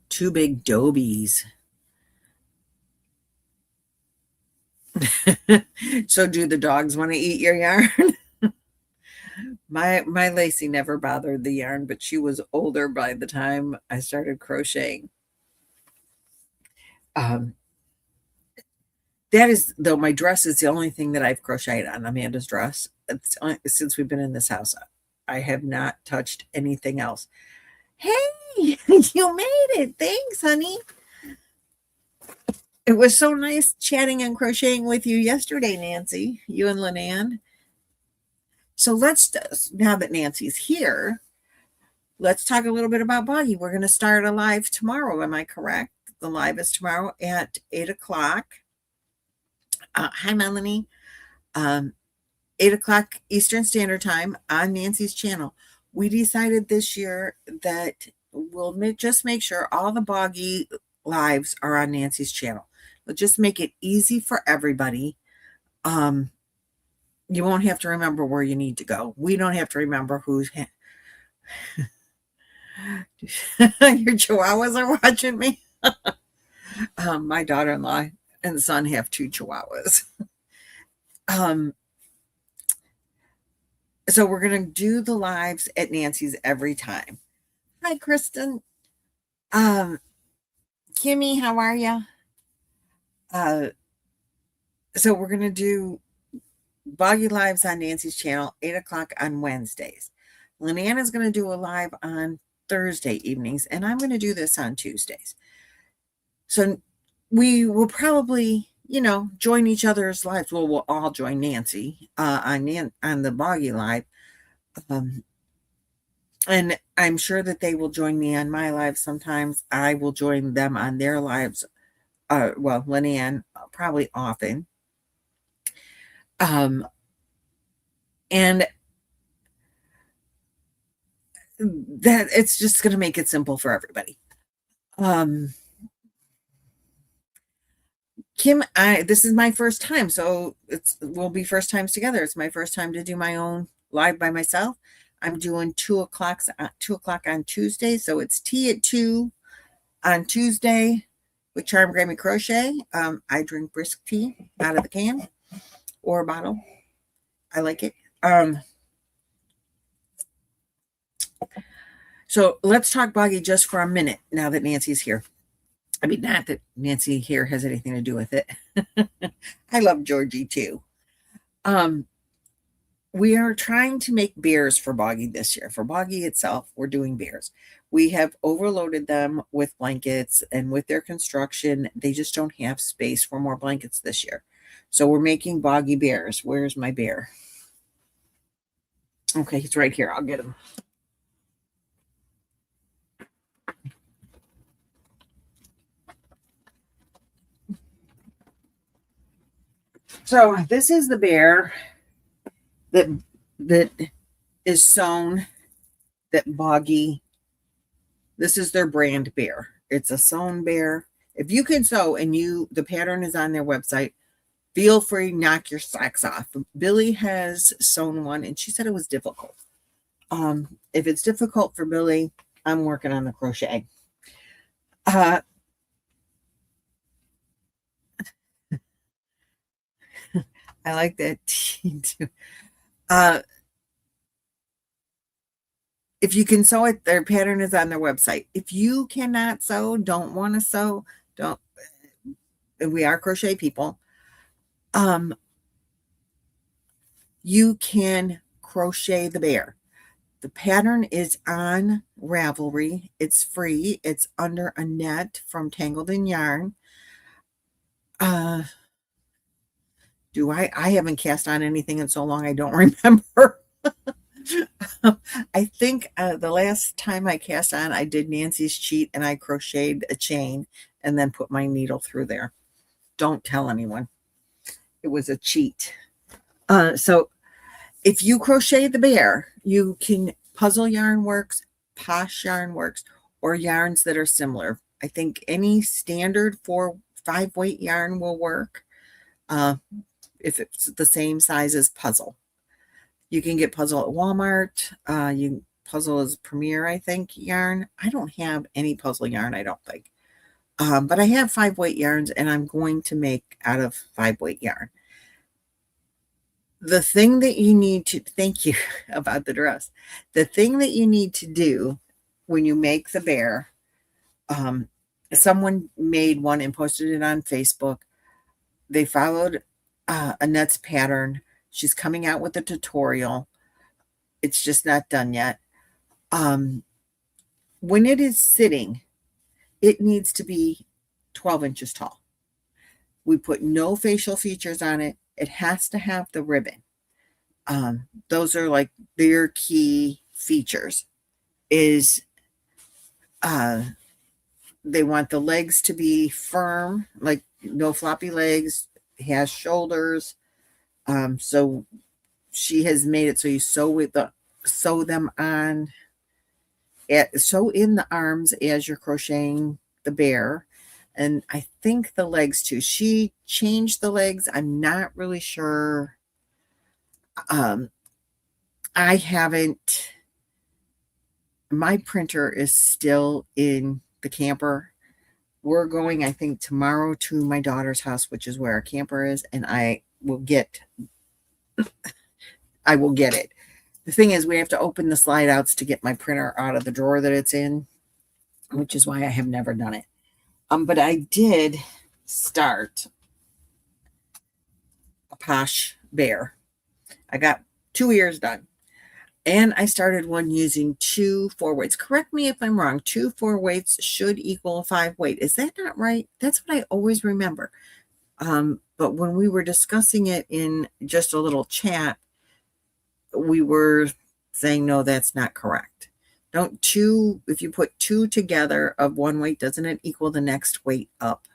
Two big dobies. So do the dogs want to eat your yarn? My Lacey never bothered the yarn, but she was older by the time I started crocheting. Um, that is, though, my dress is the only thing that I've crocheted on Amanda's dress. Since we've been in this house. I have not touched anything else. Hey, you made it. Thanks, honey. It was so nice chatting and crocheting with you yesterday, Nancy, you and Lynanne. So now that Nancy's here, let's talk a little bit about Boggy. We're going to start a live tomorrow. Am I correct? The live is tomorrow at 8 o'clock. Hi, Melanie. 8 o'clock Eastern Standard Time on Nancy's channel. We decided this year that we'll just make sure all the Boggy lives are on Nancy's channel. We'll just make it easy for everybody. You won't have to remember where you need to go. We don't have to remember who's your chihuahuas are watching me. My daughter-in-law and son have two chihuahuas. So we're going to do the lives at Nancy's every time. Hi, Kristen. Kimmy, how are you? So we're going to do Boggy lives on Nancy's channel, 8 o'clock on Wednesdays. Lynanne is going to do a live on Thursday evenings, and I'm going to do this on Tuesdays. So we will probably, join each other's lives. Well, we'll all join Nancy on the Boggy live. And I'm sure that they will join me on my live sometimes. I will join them on their lives. Lynanne probably often. And that it's just going to make it simple for everybody. Kim, this is my first time, so we'll be first times together. It's my first time to do my own live by myself. I'm doing 2 o'clock on Tuesday, so it's tea at 2 on Tuesday with Charm Grammy Crochet. I drink brisk tea out of the can or a bottle. I like it. So let's talk Boggy just for a minute now that Nancy's here. I mean, not that Nancy here has anything to do with it. I love Georgie too. We are trying to make bears for Boggy this year. For Boggy itself, we're doing bears. We have overloaded them with blankets, and with their construction, they just don't have space for more blankets this year. So we're making Boggy bears. Where's my bear? Okay, he's right here. I'll get him. So this is the bear that is sewn that Boggy. This is their brand bear. It's a sewn bear. If you can sew and the pattern is on their website, feel free, knock your socks off. Billy has sewn one, and she said it was difficult. If it's difficult for Billy, I'm working on the crochet. I like that too. If you can sew it, their pattern is on their website. If you cannot sew, don't want to sew, don't. we are crochet people, you can crochet the bear. The pattern is on Ravelry. It's free. It's under Annette from Tangled in Yarn. I haven't cast on anything in so long I don't remember. I think the last time I cast on, I did Nancy's cheat and I crocheted a chain and then put my needle through there. Don't tell anyone. It was a cheat. So if you crochet the bear, you can puzzle yarn works, posh yarn works, or yarns that are similar. I think any standard 5 weight yarn will work if it's the same size as puzzle. You can get puzzle at Walmart. Puzzle is Premier, I think, yarn. I don't have any puzzle yarn, I don't think. But I have 5 weight yarns, and I'm going to make out of 5 weight yarn. The thing that you need to, thank you about the dress. The thing that you need to do when you make the bear, someone made one and posted it on Facebook. They followed Annette's pattern. She's coming out with a tutorial. It's just not done yet. When it is sitting, it needs to be 12 inches tall. We put no facial features on it. It has to have the ribbon. Those are like their key features. Is they want the legs to be firm, like no floppy legs. It has shoulders. So she has made it so you sew them on. Sew in the arms as you're crocheting the bear. And I think the legs too. She changed the legs. I'm not really sure. I haven't. My printer is still in the camper. We're going, I think, tomorrow to my daughter's house, which is where our camper is, and I will get it. The thing is, we have to open the slide outs to get my printer out of the drawer that it's in, which is why I have never done it. But I did start a posh bear. I got 2 ears done. And I started one using 2 4 weights. Correct me if I'm wrong. 2 4 weights should equal a 5 weight. Is that not right? That's what I always remember. But when we were discussing it in just a little chat, we were saying, no, that's not correct. If you put 2 together of 1 weight, doesn't it equal the next weight up?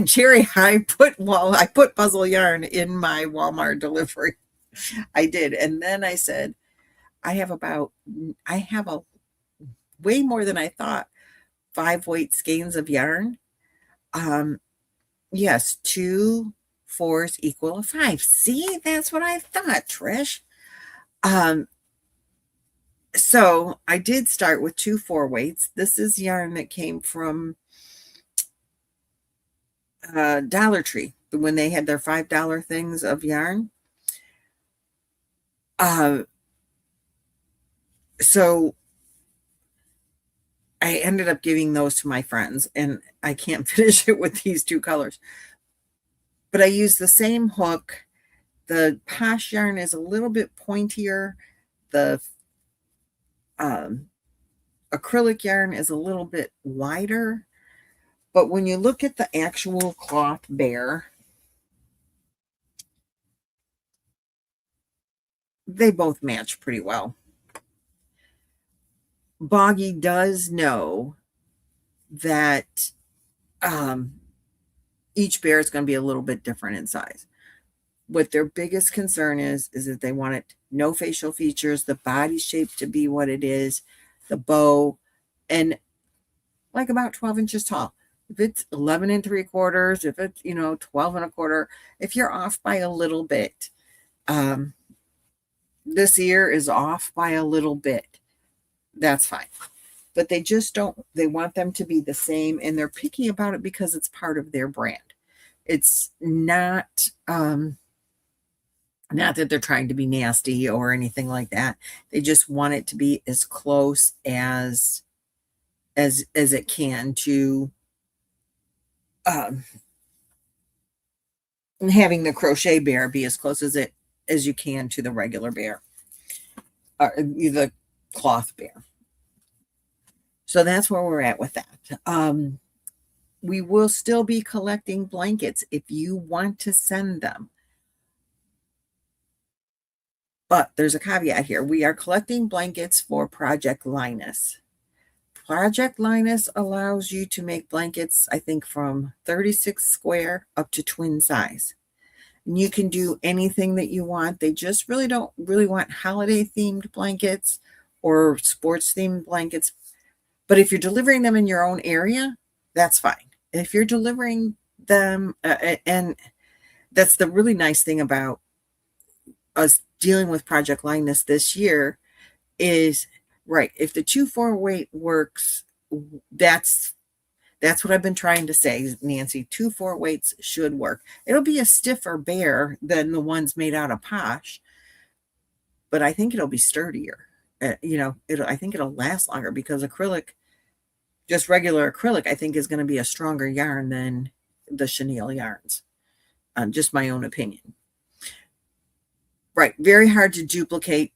Jerry, I put puzzle yarn in my Walmart delivery. I did. And then I said, I have a way more than I thought 5 weight skeins of yarn. Yes, 2 4s equal a 5. See, that's what I thought, Trish. So I did start with 2 4 weights. This is yarn that came from Dollar Tree when they had their $5 things of yarn. So I ended up giving those to my friends, and I can't finish it with these 2 colors. But I use the same hook. The posh yarn is a little bit pointier. The acrylic yarn is a little bit wider. But when you look at the actual cloth bear, they both match pretty well. Boggy does know that each bear is going to be a little bit different in size. What their biggest concern is that they want it no facial features, the body shape to be what it is, the bow, and like about 12 inches tall. If it's 11 3/4, if it's 12 1/4, if you're off by a little bit, this ear is off by a little bit, that's fine. But they just don't, they want them to be the same, and they're picky about it because it's part of their brand. It's not not that they're trying to be nasty or anything like that. They just want it to be as close as it can to having the crochet bear be as close as you can to the regular bear, or the cloth bear. So that's where we're at with that. We will still be collecting blankets if you want to send them. But there's a caveat here. We are collecting blankets for Project Linus. Project Linus allows you to make blankets, I think, from 36 square up to twin size. And you can do anything that you want. They just really don't want holiday themed blankets or sports themed blankets. But if you're delivering them in your own area, that's fine. If you're delivering them, and that's the really nice thing about us dealing with Project Linus this year is, right, if the 2-4 weight works, that's what I've been trying to say, Nancy. 2-4 weights should work. It'll be a stiffer bear than the ones made out of posh, but I think it'll be sturdier. I think it'll last longer because acrylic, just regular acrylic, I think is going to be a stronger yarn than the chenille yarns. Just my own opinion. Right, very hard to duplicate.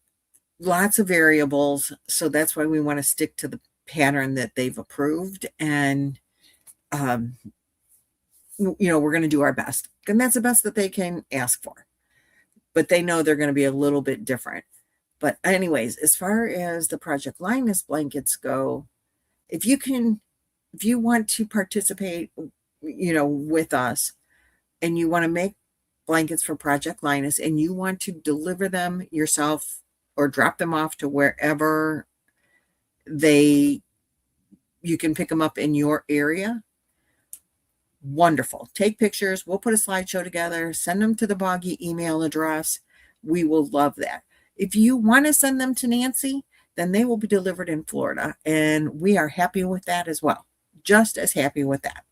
Lots of variables, so that's why we want to stick to the pattern that they've approved, and we're going to do our best, and that's the best that they can ask for, but they know they're going to be a little bit different. But anyways, as far as the Project Linus blankets go, if you want to participate with us, and you want to make blankets for Project Linus, and you want to deliver them yourself or drop them off to wherever you can pick them up in your area, wonderful. Take pictures. We'll put a slideshow together, send them to the Boggy email address. We will love that. If you want to send them to Nancy, then they will be delivered in Florida, and we are happy with that as well. Just as happy with that.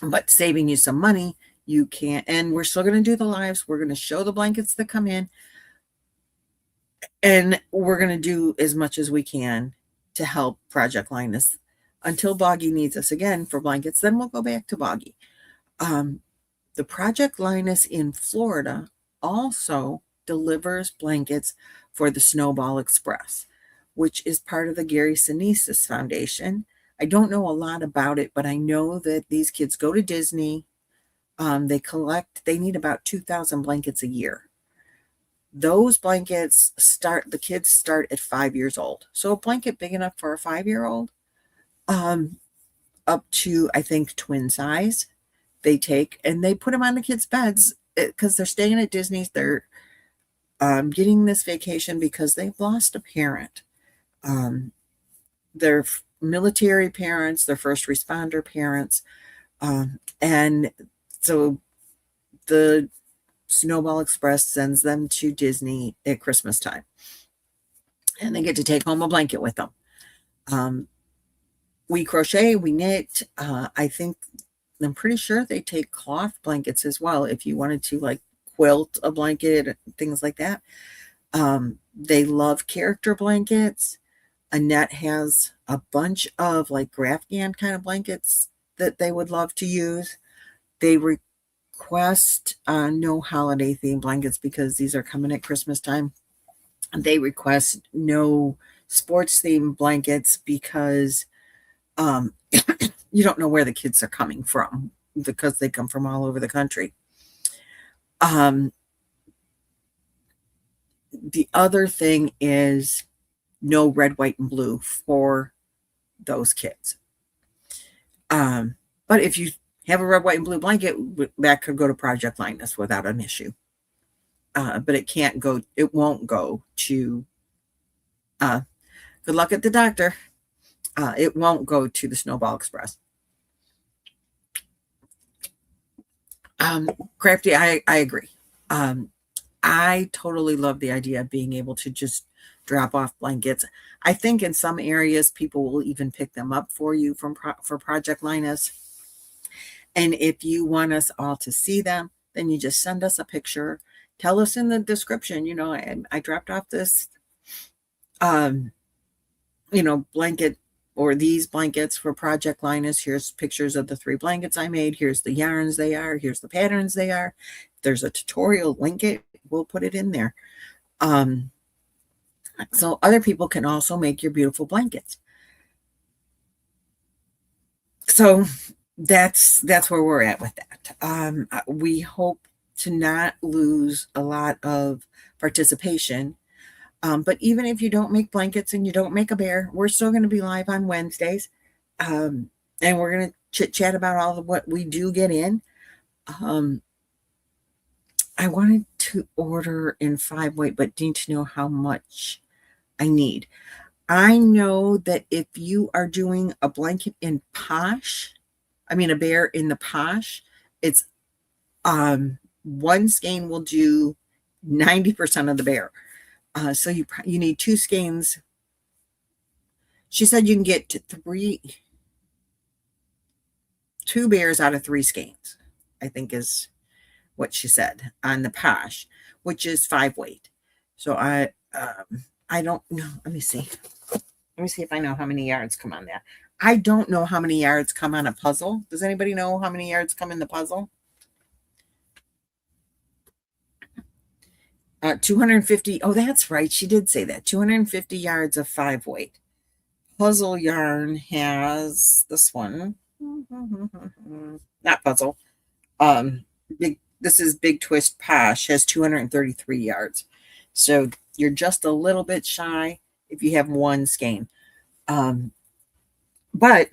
But saving you some money, you can't. And we're still going to do the lives. We're going to show the blankets that come in, and we're going to do as much as we can to help Project Linus until Boggy needs us again for blankets. Then we'll go back to Boggy. The Project Linus in Florida also delivers blankets for the Snowball Express, which is part of the Gary Sinise Foundation. I don't know a lot about it, but I know that these kids go to Disney. They need about 2,000 blankets a year. Those blankets the kids start at 5 years old. So a blanket big enough for a 5-year-old, up to, I think, twin size, they take, and they put them on the kids' beds because they're staying at Disney's. They're getting this vacation because they've lost a parent. They're military parents, they're first responder parents. And so the Snowball Express sends them to Disney at Christmas time, and they get to take home a blanket with them. We crochet, we knit. I'm pretty sure they take cloth blankets as well if you wanted to like quilt a blanket, things like that. They love character blankets. Annette has a bunch of like Grafghan kind of blankets that they would love to use. They request no holiday themed blankets because these are coming at Christmas time. They request no sports themed blankets because you don't know where the kids are coming from because they come from all over the country. The other thing is no red, white, and blue for those kids. But if you have a red, white, and blue blanket, that could go to Project Linus without an issue. But it won't go to, good luck at the doctor. It won't go to the Snowball Express. Crafty, I agree. I totally love the idea of being able to just drop off blankets. I think in some areas people will even pick them up for you for Project Linus. And if you want us all to see them, then you just send us a picture. Tell us in the description, I dropped off this, blanket or these blankets for Project Linus. Here's pictures of the 3 blankets I made. Here's the yarns they are. Here's the patterns they are. If there's a tutorial, link it. We'll put it in there. So other people can also make your beautiful blankets. So that's where we're at with that. We hope to not lose a lot of participation. But even if you don't make blankets and you don't make a bear, we're still going to be live on Wednesdays. And we're going to chit chat about all of what we do get in. I wanted to order in 5 weight, but need to know how much I need. I know that if you are doing a blanket in posh, a bear in the posh, it's one skein will do 90% of the bear. So you need 2 skeins. She said you can get to 2 bears out of 3 skeins, I think is what she said on the posh, which is 5 weight. So I don't know. Let me see if I know how many yards come on that. I don't know how many yards come on a puzzle. Does anybody know how many yards come in the puzzle? 250. Oh, that's right. She did say that. 250 yards of 5 weight. Puzzle yarn has this one. Not puzzle. This is Big Twist Posh, has 233 yards. So you're just a little bit shy if you have 1 skein. But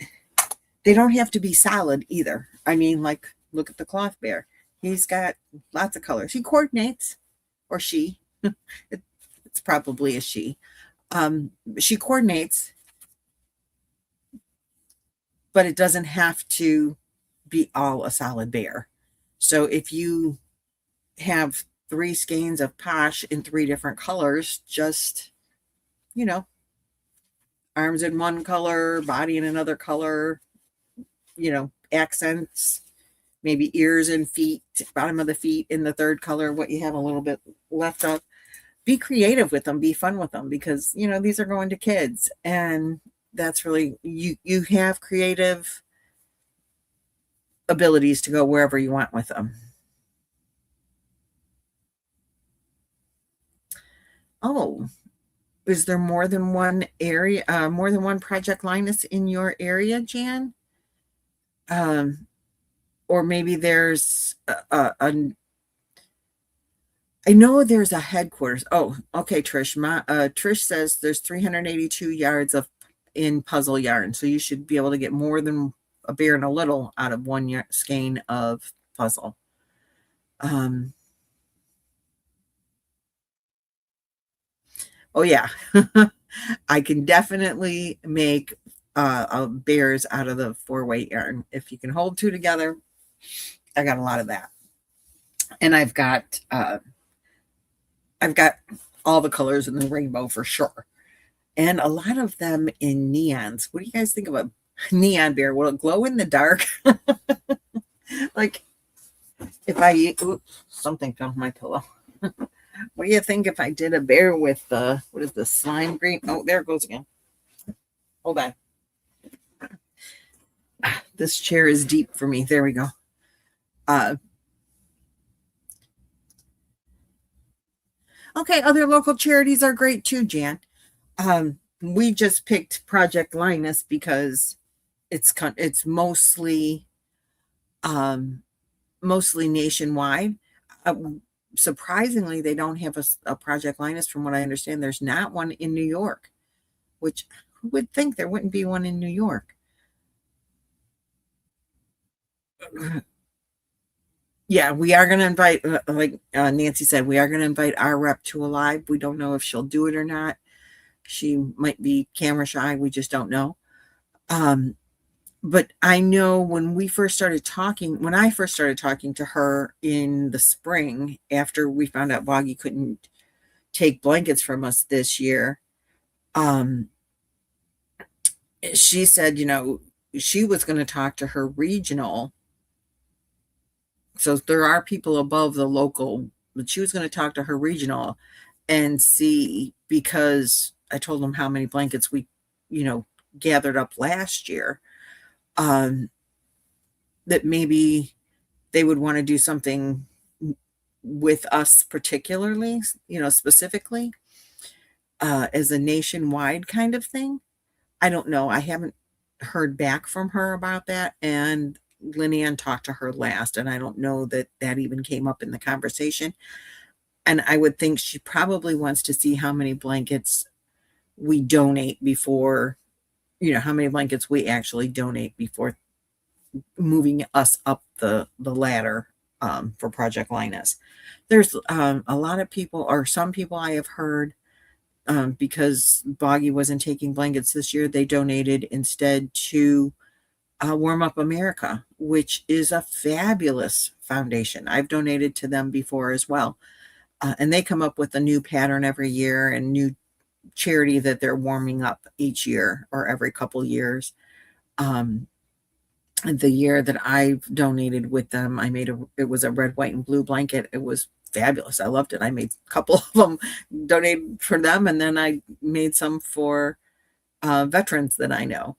they don't have to be solid either. Like, look at the cloth bear. He's got lots of colors. He coordinates, or she. It's probably a she. She coordinates, but it doesn't have to be all a solid bear. So if you have 3 skeins of posh in 3 different colors, just, arms in one color, body in another color, accents, maybe ears and feet, bottom of the feet in the 3rd color, what you have a little bit left of. Be creative with them, be fun with them, because, these are going to kids, and that's really, you have creative abilities to go wherever you want with them. Oh, is there more than one area, more than one Project Linus in your area, Jan? Or maybe there's I know there's a headquarters. Oh, okay, Trish. Trish says there's 382 yards in puzzle yarn, so you should be able to get more than a bear and a little out of 1 skein of puzzle. Oh yeah, I can definitely make bears out of the 4 weight yarn. If you can hold 2 together, I got a lot of that, and I've got all the colors in the rainbow for sure, and a lot of them in neons. What do you guys think of a neon bear? Will it glow in the dark? Like, if something fell on my pillow. What do you think if I did a bear with what is the slime green? Oh, there it goes again. Hold on. This chair is deep for me. There we go. Okay, other local charities are great too, Jan. We just picked Project Linus because it's mostly nationwide. Surprisingly, they don't have a Project Linus. From what I understand, there's not one in New York, which who would think there wouldn't be one in New York? Yeah, we are going to invite, like Nancy said, we are going to invite our rep to a live. We don't know if she'll do it or not. She might be camera shy. We just don't know. But I know when I first started talking to her in the spring, after we found out Boggy couldn't take blankets from us this year, she said, she was going to talk to her regional. So there are people above the local, but she was going to talk to her regional and see, because I told them how many blankets we gathered up last year, that maybe they would want to do something with us particularly, specifically, as a nationwide kind of thing. I don't know. I haven't heard back from her about that. And Lynanne talked to her last, and I don't know that that even came up in the conversation. And I would think she probably wants to see how many blankets we donate before, how many blankets we actually donate before moving us up the ladder, for Project Linus. There's a lot of people, or some people I have heard, because Boggy wasn't taking blankets this year, they donated instead to Warm Up America, which is a fabulous foundation. I've donated to them before as well. And they come up with a new pattern every year and new charity that they're warming up each year or every couple years. The year that I've donated with them, it was a red, white, and blue blanket. It was fabulous. I loved it. I made a couple of them, donated for them, and then I made some for veterans that I know.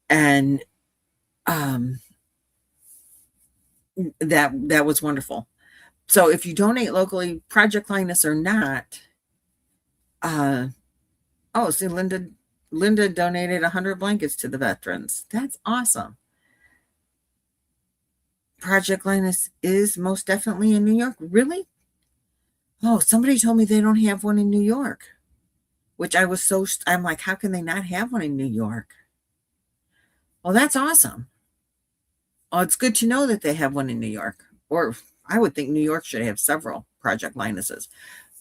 And that was wonderful. So if you donate locally, Project Linus or not, see, Linda donated 100 blankets to the veterans. That's awesome. Project Linus is most definitely in New York. Really? Oh, somebody told me they don't have one in New York, which I'm like, how can they not have one in New York? Well, that's awesome. Oh, it's good to know that they have one in New York. Or I would think New York should have several Project Linuses.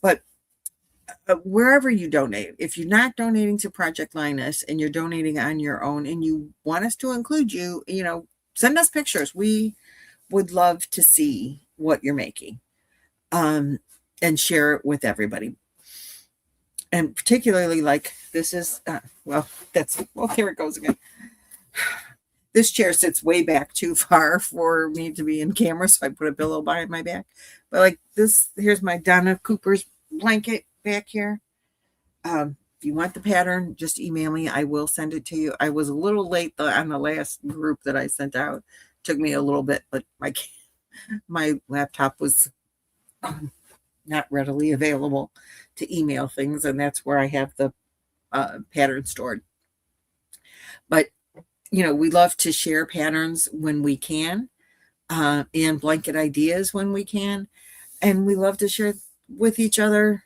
But wherever you donate, if you're not donating to Project Linus and you're donating on your own and you want us to include you, send us pictures. We would love to see what you're making, and share it with everybody. And particularly, like, this is, here it goes again. This chair sits way back too far for me to be in camera, so I put a pillow behind my back. But like this, here's my Donna Cooper's blanket back here. If you want the pattern, just email me. I will send it to you. I was a little late on the last group that I sent out. Took me a little bit, but my laptop was not readily available to email things, and that's where I have the pattern stored. But we love to share patterns when we can, and blanket ideas when we can, and we love to share with each other,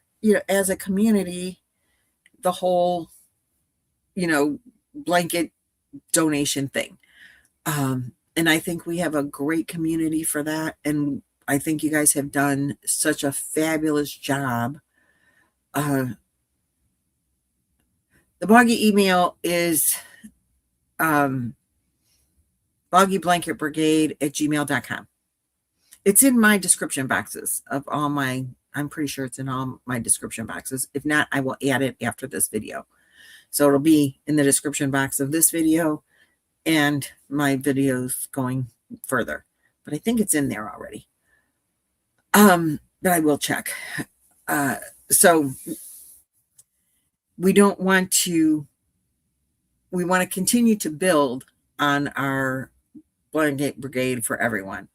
as a community, the whole, blanket donation thing. And I think we have a great community for that. And I think you guys have done such a fabulous job. The Boggy email is boggyblanketbrigade@gmail.com. It's in my description boxes of all I'm pretty sure it's in all my description boxes. If not, I will add it after this video. So it'll be in the description box of this video and my videos going further. But I think it's in there already. But I will check. So we want to continue to build on our blanket brigade for everyone.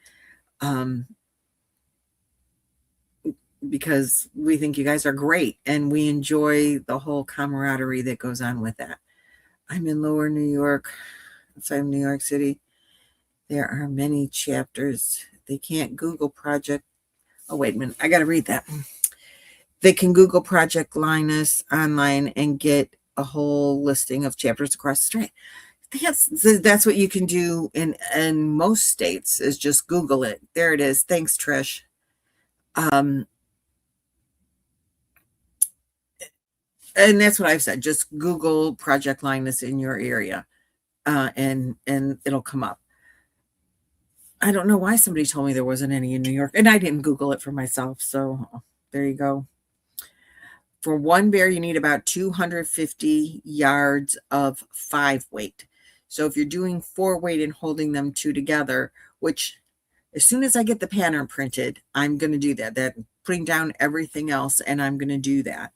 Because we think you guys are great and we enjoy the whole camaraderie that goes on with that. I'm in Lower New York, outside New York City. There are many chapters. They can't Google Project. Oh, wait a minute. I got to read that. They can Google Project Linus online and get a whole listing of chapters across the street. That's what you can do in most states, is just Google it. There it is. Thanks, Trish. And that's what I've said. Just Google Project Linus in your area, and it'll come up. I don't know why somebody told me there wasn't any in New York, and I didn't Google it for myself. So there you go. For one bear, you need about 250 yards of 5-weight. So if you're doing 4-weight and holding them two together, which as soon as I get the pattern printed, I'm going to do that. Putting down everything else, and I'm going to do that.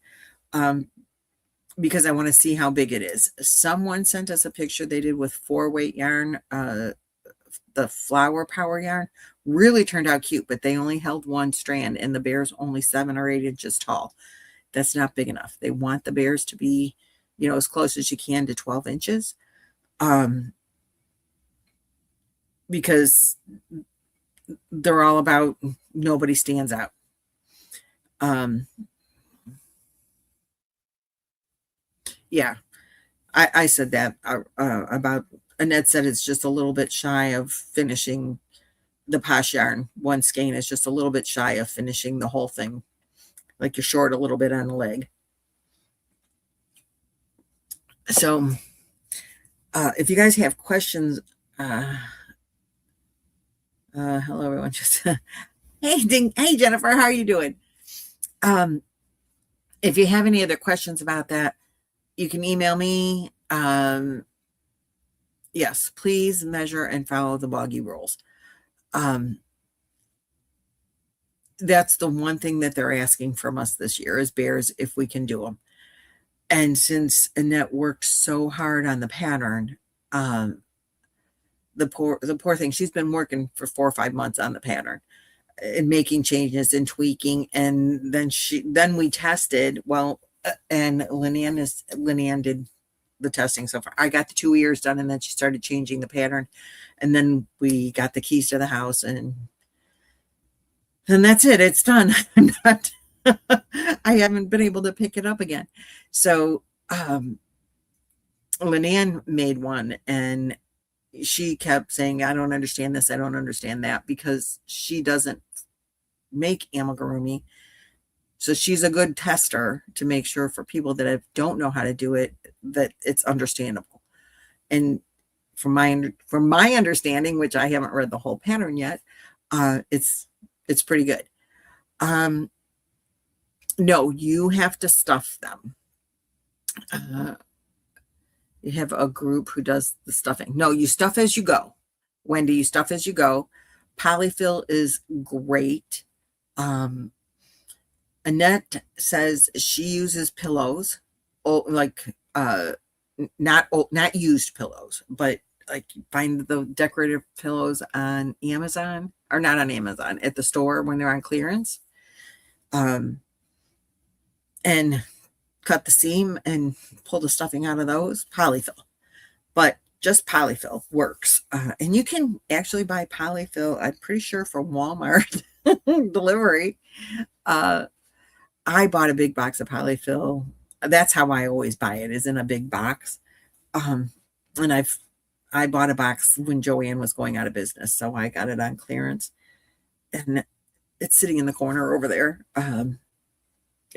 because I want to see how big it is. Someone sent us a picture they did with 4-weight yarn, the flower power yarn. Really turned out cute, but they only held one strand and the bear's only 7 or 8 inches tall. That's not big enough. They want the bears to be, you know, as close as you can to 12 inches. Because they're all about nobody stands out. Yeah, I said that about Annette said it's just a little bit shy of finishing the posh yarn. One skein is just a little bit shy of finishing the whole thing. Like you're short a little bit on the leg. So if you guys have questions, hello everyone. Just hey Jennifer, how are you doing? If you have any other questions about that, you can email me. Yes, please measure and follow the Boggy rules. That's the one thing that they're asking from us this year is bears, if we can do them. And since Annette worked so hard on the pattern, the poor thing, she's been working for 4 or 5 months on the pattern and making changes and tweaking. And then we tested, and Lynanne did the testing so far. I got the 2 ears done, and then she started changing the pattern. And then we got the keys to the house, and that's it. It's done. I haven't been able to pick it up again. So Lynanne made one, and she kept saying, I don't understand this, I don't understand that, because she doesn't make amigurumi. So she's a good tester to make sure for people that don't know how to do it, that it's understandable. And from my understanding, which I haven't read the whole pattern yet, it's pretty good. No, you have to stuff them. You have a group who does the stuffing. No, you stuff as you go. Wendy, you stuff as you go. Polyfill is great. Annette says she uses pillows, like not used pillows, but like find the decorative pillows on Amazon, or not on Amazon, at the store when they're on clearance. And cut the seam and pull the stuffing out of those. Polyfill, but just polyfill works. And you can actually buy polyfill, I'm pretty sure, from Walmart delivery. I bought a big box of polyfill. That's how I always buy it, is in a big box. And I bought a box when Joanne was going out of business, so I got it on clearance, and it's sitting in the corner over there.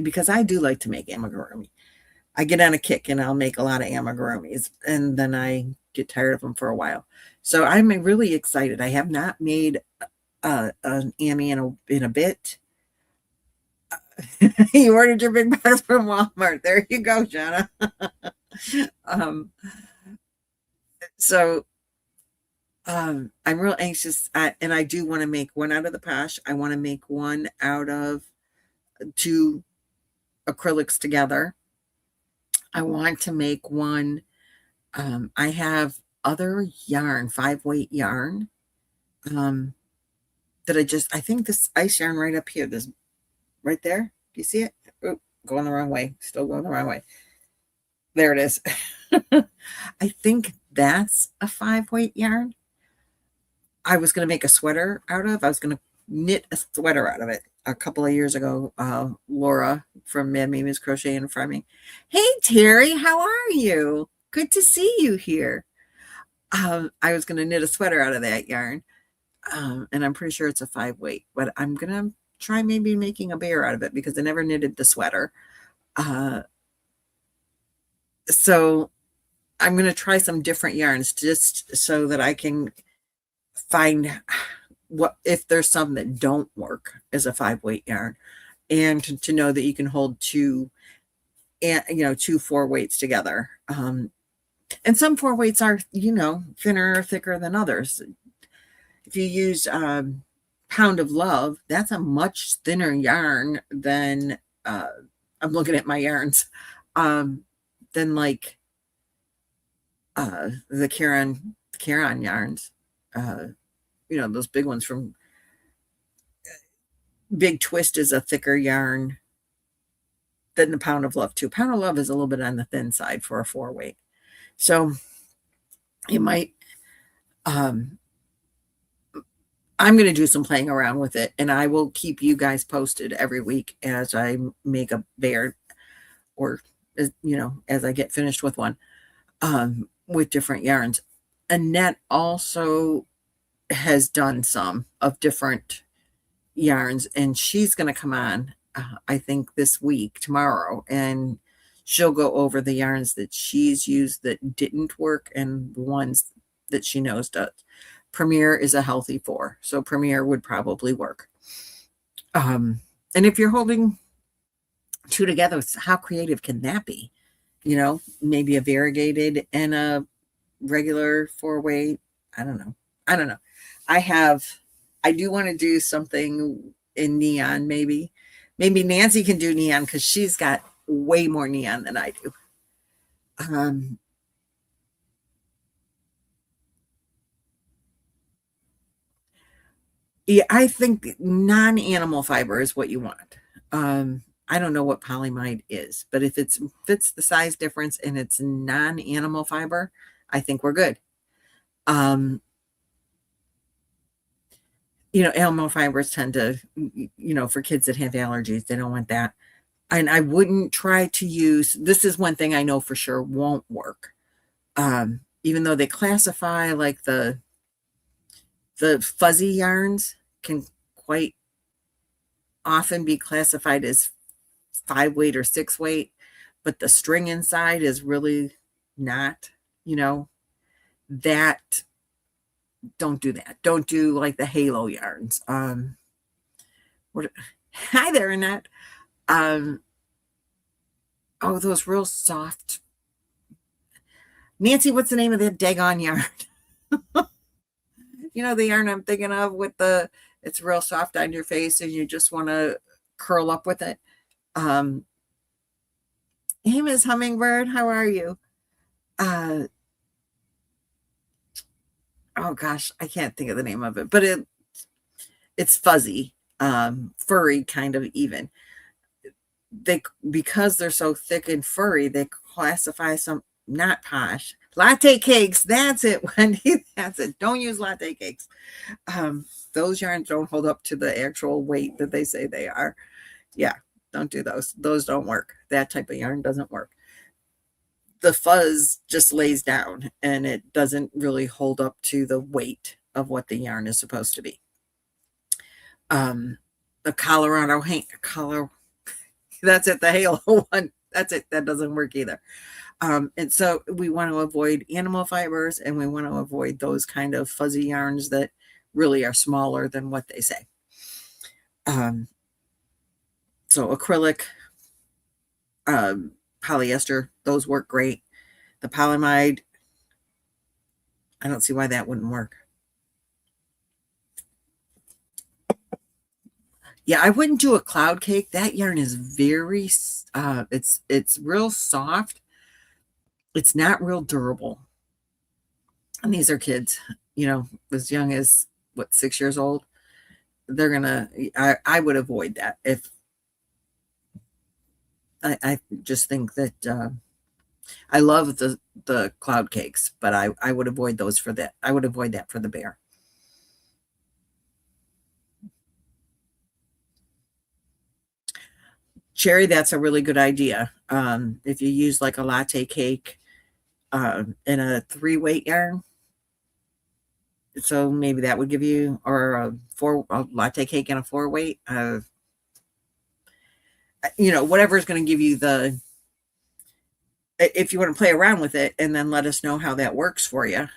Because I do like to make amigurumi. I get on a kick and I'll make a lot of amigurumis, and then I get tired of them for a while. So I'm really excited. I have not made an ami in a bit. You ordered your big box from Walmart. There you go, Jenna. So I'm real anxious, and I do want to make one out of the posh. I want to make one out of 2 acrylics together. I want to make one. I have other yarn, 5-weight yarn, that I think this ice yarn right up here, this right there. Do you see it? Oop, going the wrong way. Still going the wrong way. There it is. I think that's a 5-weight yarn. I was going to make a sweater out of. I was going to knit a sweater out of it a couple of years ago. Laura from Mad Mimi's Crochet and Farming. Hey Terry, how are you? Good to see you here. I was going to knit a sweater out of that yarn, and I'm pretty sure it's a 5-weight, but I'm going to try maybe making a bear out of it because I never knitted the sweater. So I'm going to try some different yarns just so that I can find what if there's some that don't work as a 5-weight yarn, and to know that you can hold 2 4-weights together. And some 4-weights are, thinner or thicker than others. If you use Pound of Love, that's a much thinner yarn than I'm looking at my yarns. than like the Caron yarns. Those big ones from Big Twist is a thicker yarn than the Pound of Love too. Pound of Love is a little bit on the thin side for a 4-weight. So you might, I'm going to do some playing around with it, and I will keep you guys posted every week as I make a bear, or, as I get finished with one, with different yarns. Annette also has done some of different yarns, and she's going to come on, I think this week, tomorrow, and she'll go over the yarns that she's used that didn't work and the ones that she knows does. Premier is a healthy 4, so Premier would probably work. And if you're holding 2 together, how creative can that be? Maybe a variegated and a regular 4-weight. I don't know. I do want to do something in neon, maybe. Maybe Nancy can do neon because she's got way more neon than I do. Yeah, I think non-animal fiber is what you want. I don't know what polymide is, but if it fits the size difference and it's non-animal fiber, I think we're good. Animal fibers tend to, for kids that have allergies, they don't want that. And I wouldn't try to use, this is one thing I know for sure won't work. Even though they classify like the fuzzy yarns can quite often be classified as 5-weight or 6-weight, but the string inside is really not, that. Don't do that. Don't do like the halo yarns. Hi there, Annette. Those real soft. Nancy, what's the name of that daggone yarn? The yarn I'm thinking of with it's real soft on your face and you just want to curl up with it. Hey, Miss Hummingbird, how are you? Oh gosh, I can't think of the name of it, but it's fuzzy, furry kind of even. Because they're so thick and furry, they classify some, not posh, latte cakes. That's it, Wendy. That's it. Don't use latte cakes. Those yarns don't hold up to the actual weight that they say they are. Yeah, don't do those. Those don't work. That type of yarn doesn't work. The fuzz just lays down and it doesn't really hold up to the weight of what the yarn is supposed to be. The Colorado that's it, the halo one. That's it. That doesn't work either. And so we want to avoid animal fibers, and we want to avoid those kind of fuzzy yarns that really are smaller than what they say. So acrylic, polyester, those work great. The polymide, I don't see why that wouldn't work. Yeah, I wouldn't do a cloud cake. That yarn is very, it's real soft. It's not real durable. And these are kids, as young as 6 years old. They're gonna, I would avoid that. If I just think that I love the cloud cakes, but I would avoid those for that. I would avoid that for the bear. Cherry, that's a really good idea. If you use like a latte cake in a 3-weight yarn, so maybe that would give you, or a latte cake in a 4-weight, whatever is going to give you if you want to play around with it and then let us know how that works for you.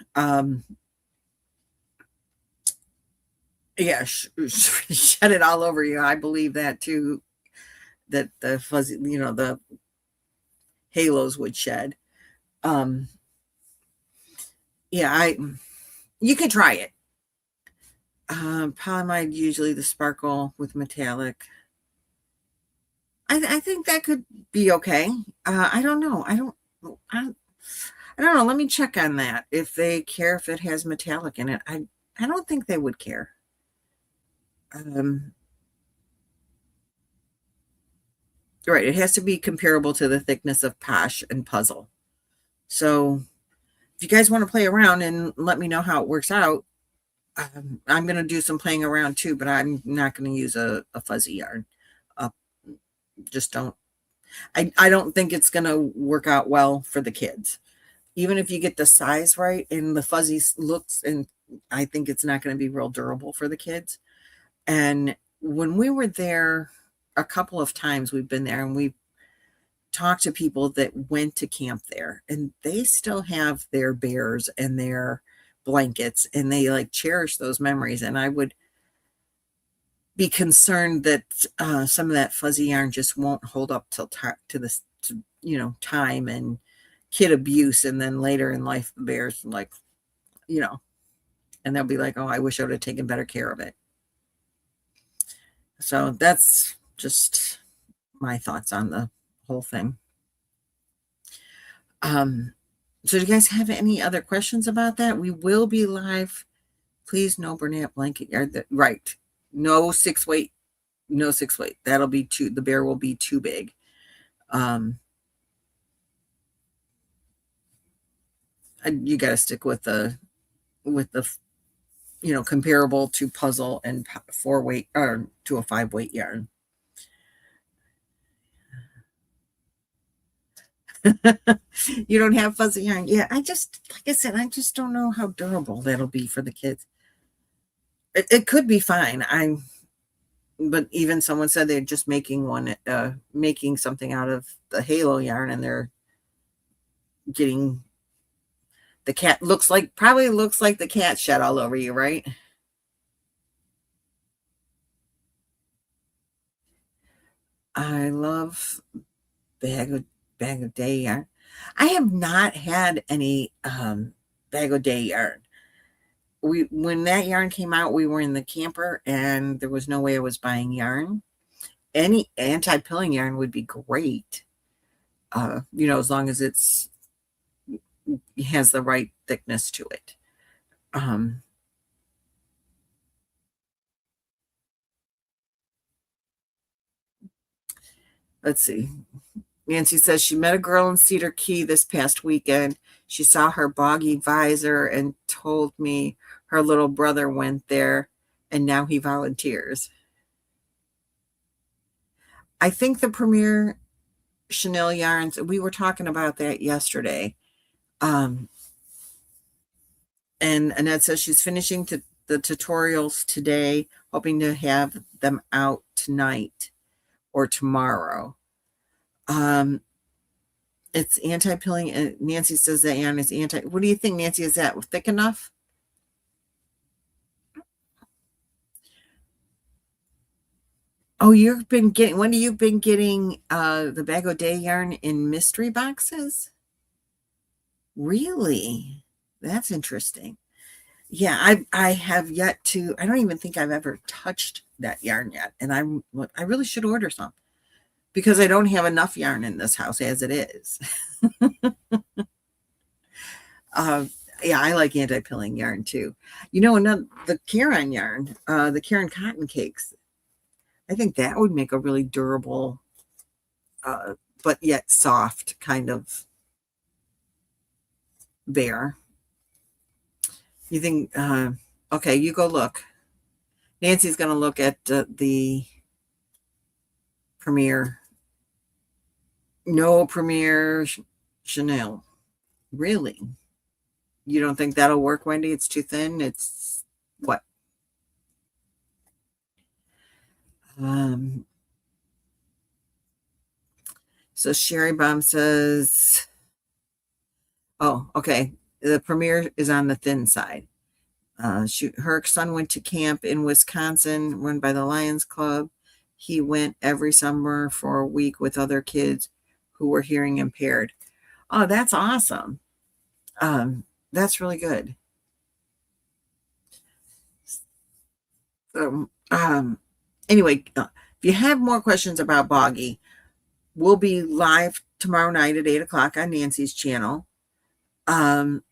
Yeah, shed it all over you. I believe that too, that the fuzzy, the halos would shed. Yeah, you can try it. Polymide, usually the sparkle with metallic. I think that could be okay. I don't know. I don't know. Let me check on that. If they care if it has metallic in it. I don't think they would care. Right. It has to be comparable to the thickness of Posh and Puzzle. So if you guys want to play around and let me know how it works out, I'm going to do some playing around too, but I'm not going to use a fuzzy yarn. Just don't. I don't think it's going to work out well for the kids. Even if you get the size right and the fuzzy looks, and I think it's not going to be real durable for the kids. And when we were there, a couple of times we've been there and we talked to people that went to camp there, and they still have their bears and their blankets, and they like cherish those memories. And I would be concerned that some of that fuzzy yarn just won't hold up till to this, time and kid abuse. And then later in life, the bears like, and they'll be like, oh, I wish I would have taken better care of it. So that's just my thoughts on the whole thing. So do you guys have any other questions about that? We will be live. Please, no Bernat blanket yard. Right. No 6-weight. No 6-weight. That'll be the bear will be too big. You got to stick with the comparable to Puzzle and 4-weight or to a 5-weight yarn. You don't have fuzzy yarn. Yeah, like I said, I just don't know how durable that'll be for the kids. It could be fine. But even someone said they're just making something out of the halo yarn, and they're getting the cat probably looks like the cat shed all over you, right? I love bag of day yarn. I have not had any bag of day yarn. When that yarn came out, we were in the camper and there was no way I was buying yarn. Any anti-pilling yarn would be great. As long as it has the right thickness to it. Let's see. Nancy says she met a girl in Cedar Key this past weekend. She saw her Boggy visor and told me her little brother went there and now he volunteers. I think the Premier Chenille yarns, we were talking about that yesterday. And Annette says she's finishing the tutorials today, hoping to have them out tonight or tomorrow. It's anti-pilling, and Nancy says that yarn is what do you think, Nancy? Is that thick enough? Oh, when have you been getting the Bag O' Day yarn in mystery boxes? Really? That's interesting. Yeah, I have yet to. I don't even think I've ever touched that yarn yet, and I really should order some because I don't have enough yarn in this house as it is. Yeah, I like anti-pilling yarn too. The Caron yarn, the Caron cotton cakes. I think that would make a really durable, but yet soft kind of bear. You think, okay, you go look. Nancy's going to look at the Premier. No Premier Chenille. Really? You don't think that'll work, Wendy? It's too thin? It's what? So Sherry Bomb says, oh, okay. The Premier is on the thin side. Her son went to camp in Wisconsin run by the Lions Club. He went every summer for a week with other kids who were hearing impaired. Oh, that's awesome. That's really good. So, anyway, if you have more questions about Boggy, we'll be live tomorrow night at 8 o'clock on Nancy's channel. Oh,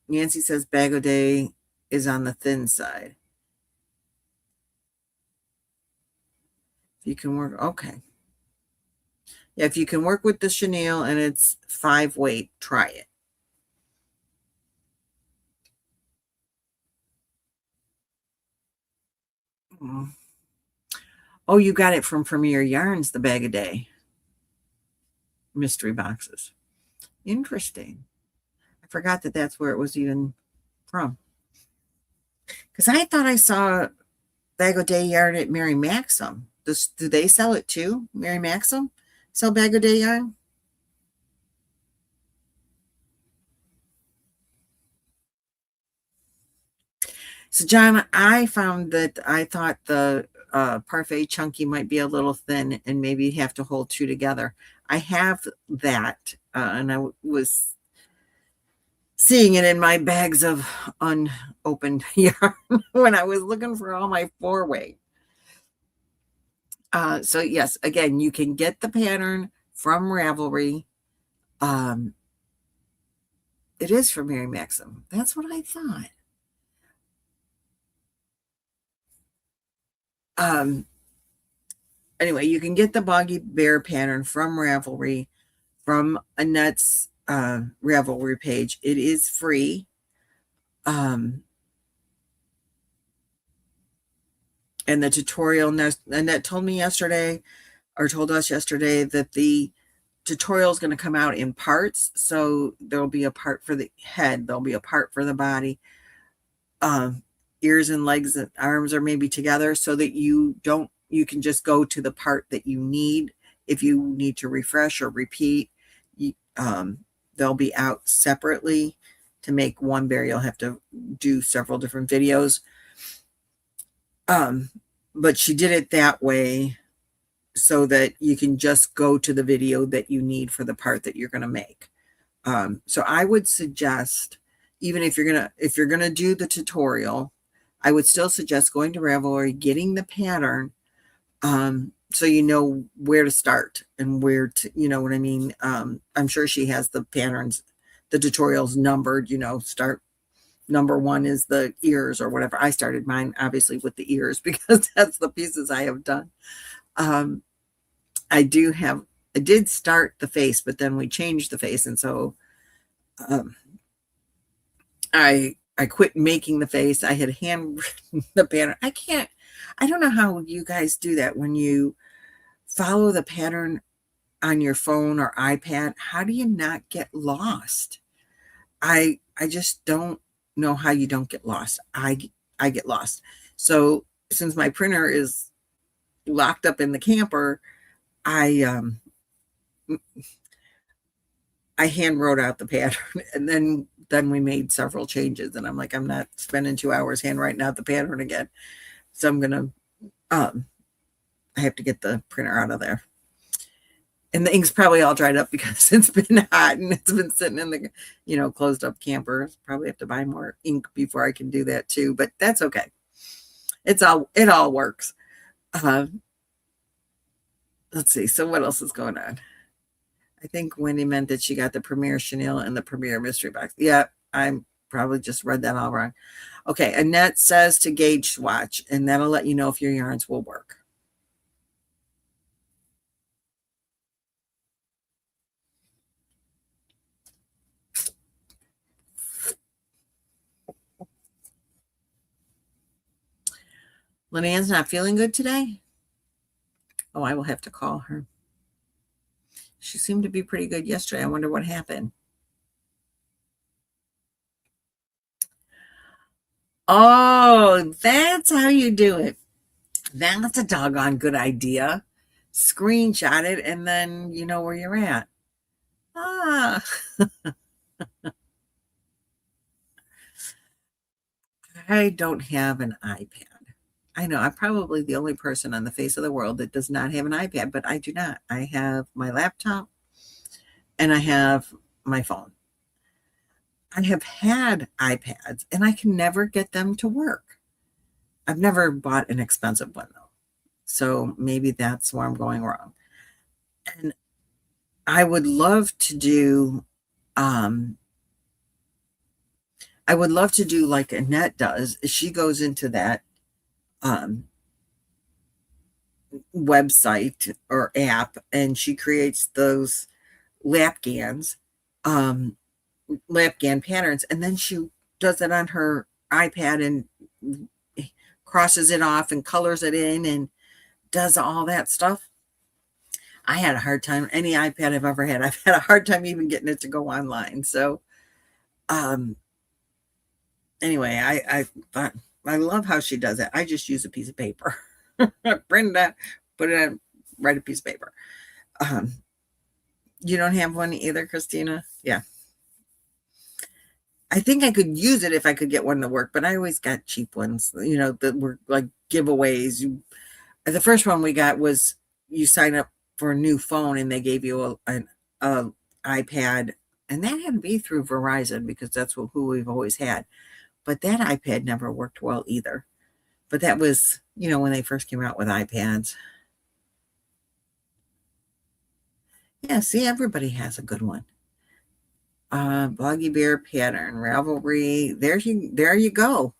Nancy says Bag of Day is on the thin side. You can work, okay. Yeah, if you can work with the chenille and it's 5 weight, try it. Oh, you got it from Premier Yarns, the Bag of Day mystery boxes. Interesting. I forgot that that's where it was even from. Because I thought I saw Bag of Day yarn at Mary Maxim. Do they sell it too? Mary Maxim sell Bag of Day yarn? So, John, I found that I thought the Parfait Chunky might be a little thin and maybe have to hold 2 together. I have that, and I was seeing it in my bags of unopened yarn when I was looking for all my 4-weight. So, yes, again, you can get the pattern from Ravelry. It is from Mary Maxim. That's what I thought. Anyway, you can get the Boggy Bear pattern from Ravelry, from Annette's Ravelry page. It is free. And the tutorial, Annette told me yesterday, or told us yesterday, that the tutorial is going to come out in parts. So there'll be a part for the head, there'll be a part for the body. Ears and legs and arms are maybe together, so that you can just go to the part that you need. If you need to refresh or repeat, they'll be out separately. To make one bear, you'll have to do several different videos. But she did it that way so that you can just go to the video that you need for the part that you're going to make. So I would suggest, even if you're going to do the tutorial, I would still suggest going to Ravelry, getting the pattern, so you know where to start and where to, you know what I mean? I'm sure she has the patterns, the tutorials numbered, start number 1 is the ears or whatever. I started mine obviously with the ears because that's the pieces I have done. I did start the face, but then we changed the face. And so, I quit making the face. I had handwritten the pattern. I don't know how you guys do that when you follow the pattern on your phone or iPad. How do you not get lost? I just don't know how you don't get lost. I get lost. So since my printer is locked up in the camper, I hand wrote out the pattern, and then we made several changes, and I'm like, I'm not spending 2 hours handwriting out the pattern again. So I'm gonna I have to get the printer out of there. And the ink's probably all dried up because it's been hot and it's been sitting in the closed up camper. Probably have to buy more ink before I can do that too, but that's okay. It all works. Let's see. So what else is going on? I think Wendy meant that she got the Premier Chenille and the Premier Mystery Box. Yeah, I probably just read that all wrong. Okay, Annette says to gauge swatch, and that'll let you know if your yarns will work. Lynanne's not feeling good today? Oh, I will have to call her. She seemed to be pretty good yesterday. I wonder what happened. Oh, that's how you do it. That's a doggone good idea. Screenshot it, and then you know where you're at. Ah. I don't have an iPad. I know I'm probably the only person on the face of the world that does not have an iPad, but I do not. I have my laptop and I have my phone. I have had iPads and I can never get them to work. I've never bought an expensive one though. So maybe that's where I'm going wrong. And I would love to do, like Annette does. She goes into that um, website or app and she creates those lapgans, um, lapgan patterns, and then she does it on her iPad and crosses it off and colors it in and does all that stuff. I had a hard time. Any iPad I've ever had, I've had a hard time even getting it to go online. So, anyway, I thought I love how she does it. I just use a piece of paper, print that, put it on, write a piece of paper. You don't have one either, Christina? Yeah. I think I could use it if I could get one to work, but I always got cheap ones, that were like giveaways. The first one we got was you sign up for a new phone and they gave you an iPad, and that had to be through Verizon because that's who we've always had. But that iPad never worked well either. But that was, when they first came out with iPads. Yeah, see, everybody has a good one. Boggy Bear pattern, Ravelry. There you go.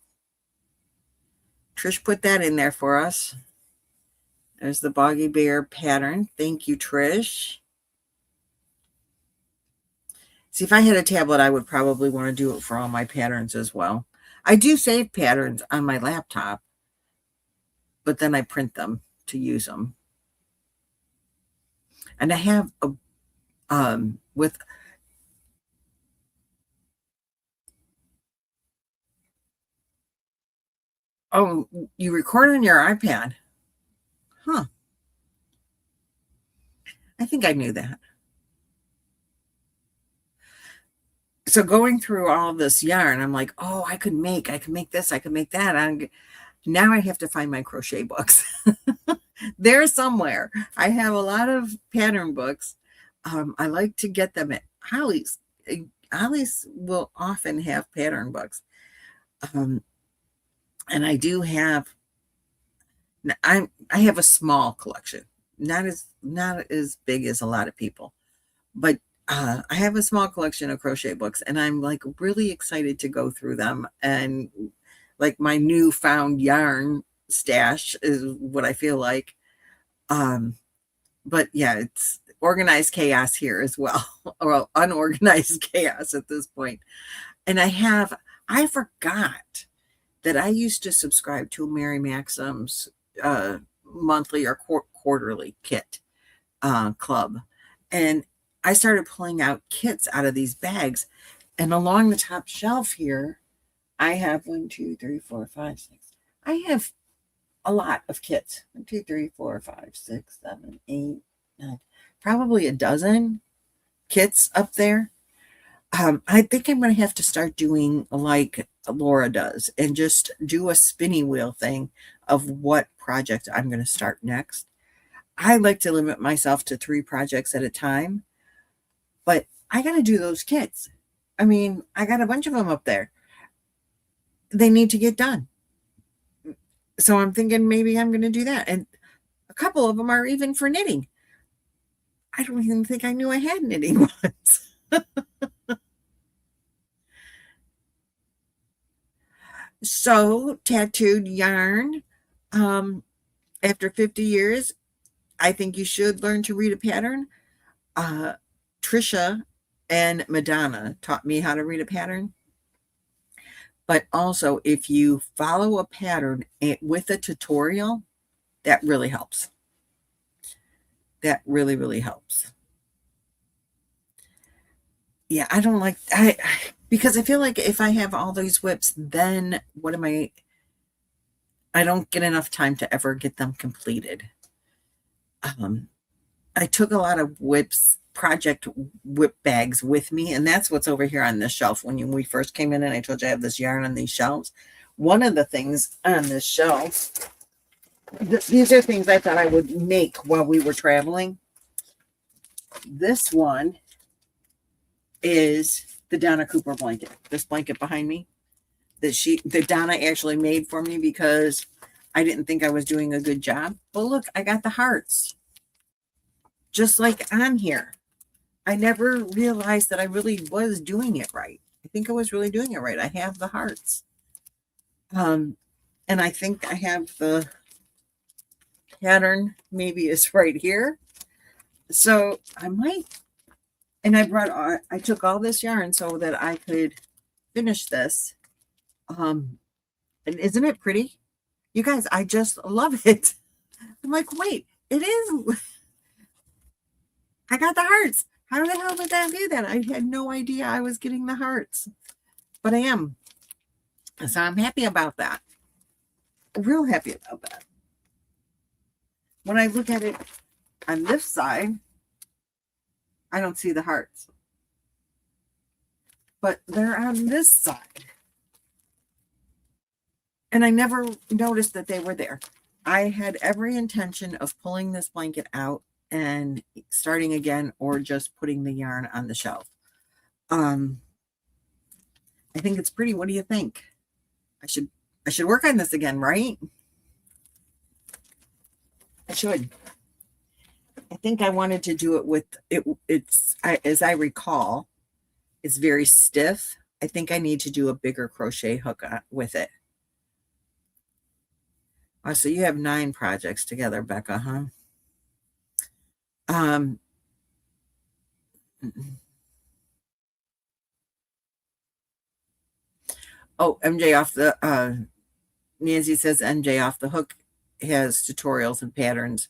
Trish put that in there for us. There's the Boggy Bear pattern. Thank you, Trish. See, if I had a tablet, I would probably want to do it for all my patterns as well. I do save patterns on my laptop, but then I print them to use them. And I have with oh, you record on your iPad. Huh. I think I knew that. So going through all this yarn, I'm like, oh, I could make this, I could make that. Now I have to find my crochet books. They're somewhere. I have a lot of pattern books. I like to get them at Holly's. Holly's will often have pattern books. And I do have, I have a small collection, not as big as a lot of people, but I have a small collection of crochet books, and I'm like really excited to go through them. And like my newfound yarn stash is what I feel like. But yeah, it's organized chaos here as well, or unorganized chaos at this point. And I forgot that I used to subscribe to Mary Maxim's monthly or quarterly kit club. And I started pulling out kits out of these bags. And along the top shelf here, I have 1, 2, 3, 4, 5, 6. I have a lot of kits. 1, 2, 3, 4, 5, 6, 7, 8, 9. Probably a dozen kits up there. I think I'm going to have to start doing like Laura does and just do a spinning wheel thing of what project I'm going to start next. I like to limit myself to 3 projects at a time, but I got to do those kits. I mean, I got a bunch of them up there. They need to get done. So I'm thinking maybe I'm going to do that. And a couple of them are even for knitting. I don't even think I knew I had knitting ones. So tattooed yarn. After 50 years, I think you should learn to read a pattern. Trisha and Madonna taught me how to read a pattern. But also, if you follow a pattern with a tutorial, that really helps. That really, really helps. Yeah, I don't like because I feel like if I have all these whips, then what am I don't get enough time to ever get them completed. I took a lot of project whip bags with me, and that's what's over here on this shelf. When we first came in and I told you I have this yarn on these shelves, one of the things on this shelf, these are things I thought I would make while we were traveling. This one is the Donna Cooper blanket. This blanket behind me that Donna actually made for me because I didn't think I was doing a good job. Well, look, I got the hearts. just like on here. I never realized that I really was doing it right. I think I was really doing it right. I have the hearts. And I think I have the pattern maybe is right here. So I might, and I took all this yarn so that I could finish this. And isn't it pretty? You guys, I just love it. I'm like, wait, it is. I got the hearts. How the hell did that do that? I had no idea I was getting the hearts, but I am. So I'm happy about that. Real happy about that. When I look at it on this side, I don't see the hearts, but they're on this side. And I never noticed that they were there. I had every intention of pulling this blanket out and starting again, or just putting the yarn on the shelf. I think it's pretty. What do you think? I should work on this again, right? I should. I think I wanted to do it with it. As I recall, it's very stiff. I think I need to do a bigger crochet hook with it. Oh, so you have 9 projects together, Becca, huh? Oh, MJ off the Nancy says MJ off the hook has tutorials and patterns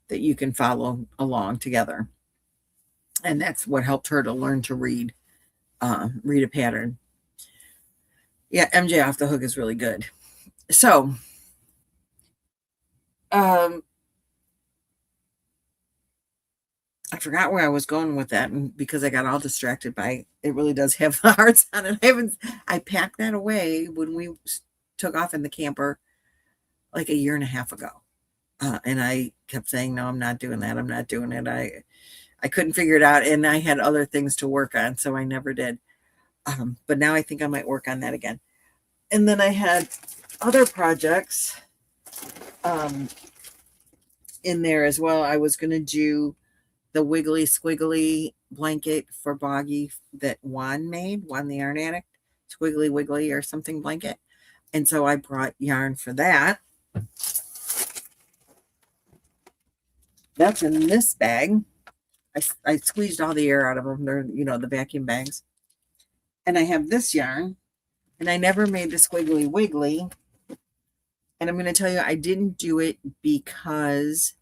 that you can follow along together, and that's what helped her to learn to read a pattern. Yeah, MJ off the hook is really good. So I forgot where I was going with that, and because I got all distracted by it really does have the hearts on it. I packed that away when we took off in the camper like a year and a half ago. And I kept saying, no, I'm not doing that. I'm not doing it. I couldn't figure it out, and I had other things to work on, so I never did. But now I think I might work on that again. And then I had other projects in there as well. I was going to do the wiggly squiggly blanket for Boggy that Juan made, Juan the Yarn Addict, squiggly wiggly or something blanket. And so I brought yarn for that. That's in this bag. I squeezed all the air out of them. They're, the vacuum bags. And I have this yarn, and I never made the squiggly wiggly. And I'm going to tell you, I didn't do it because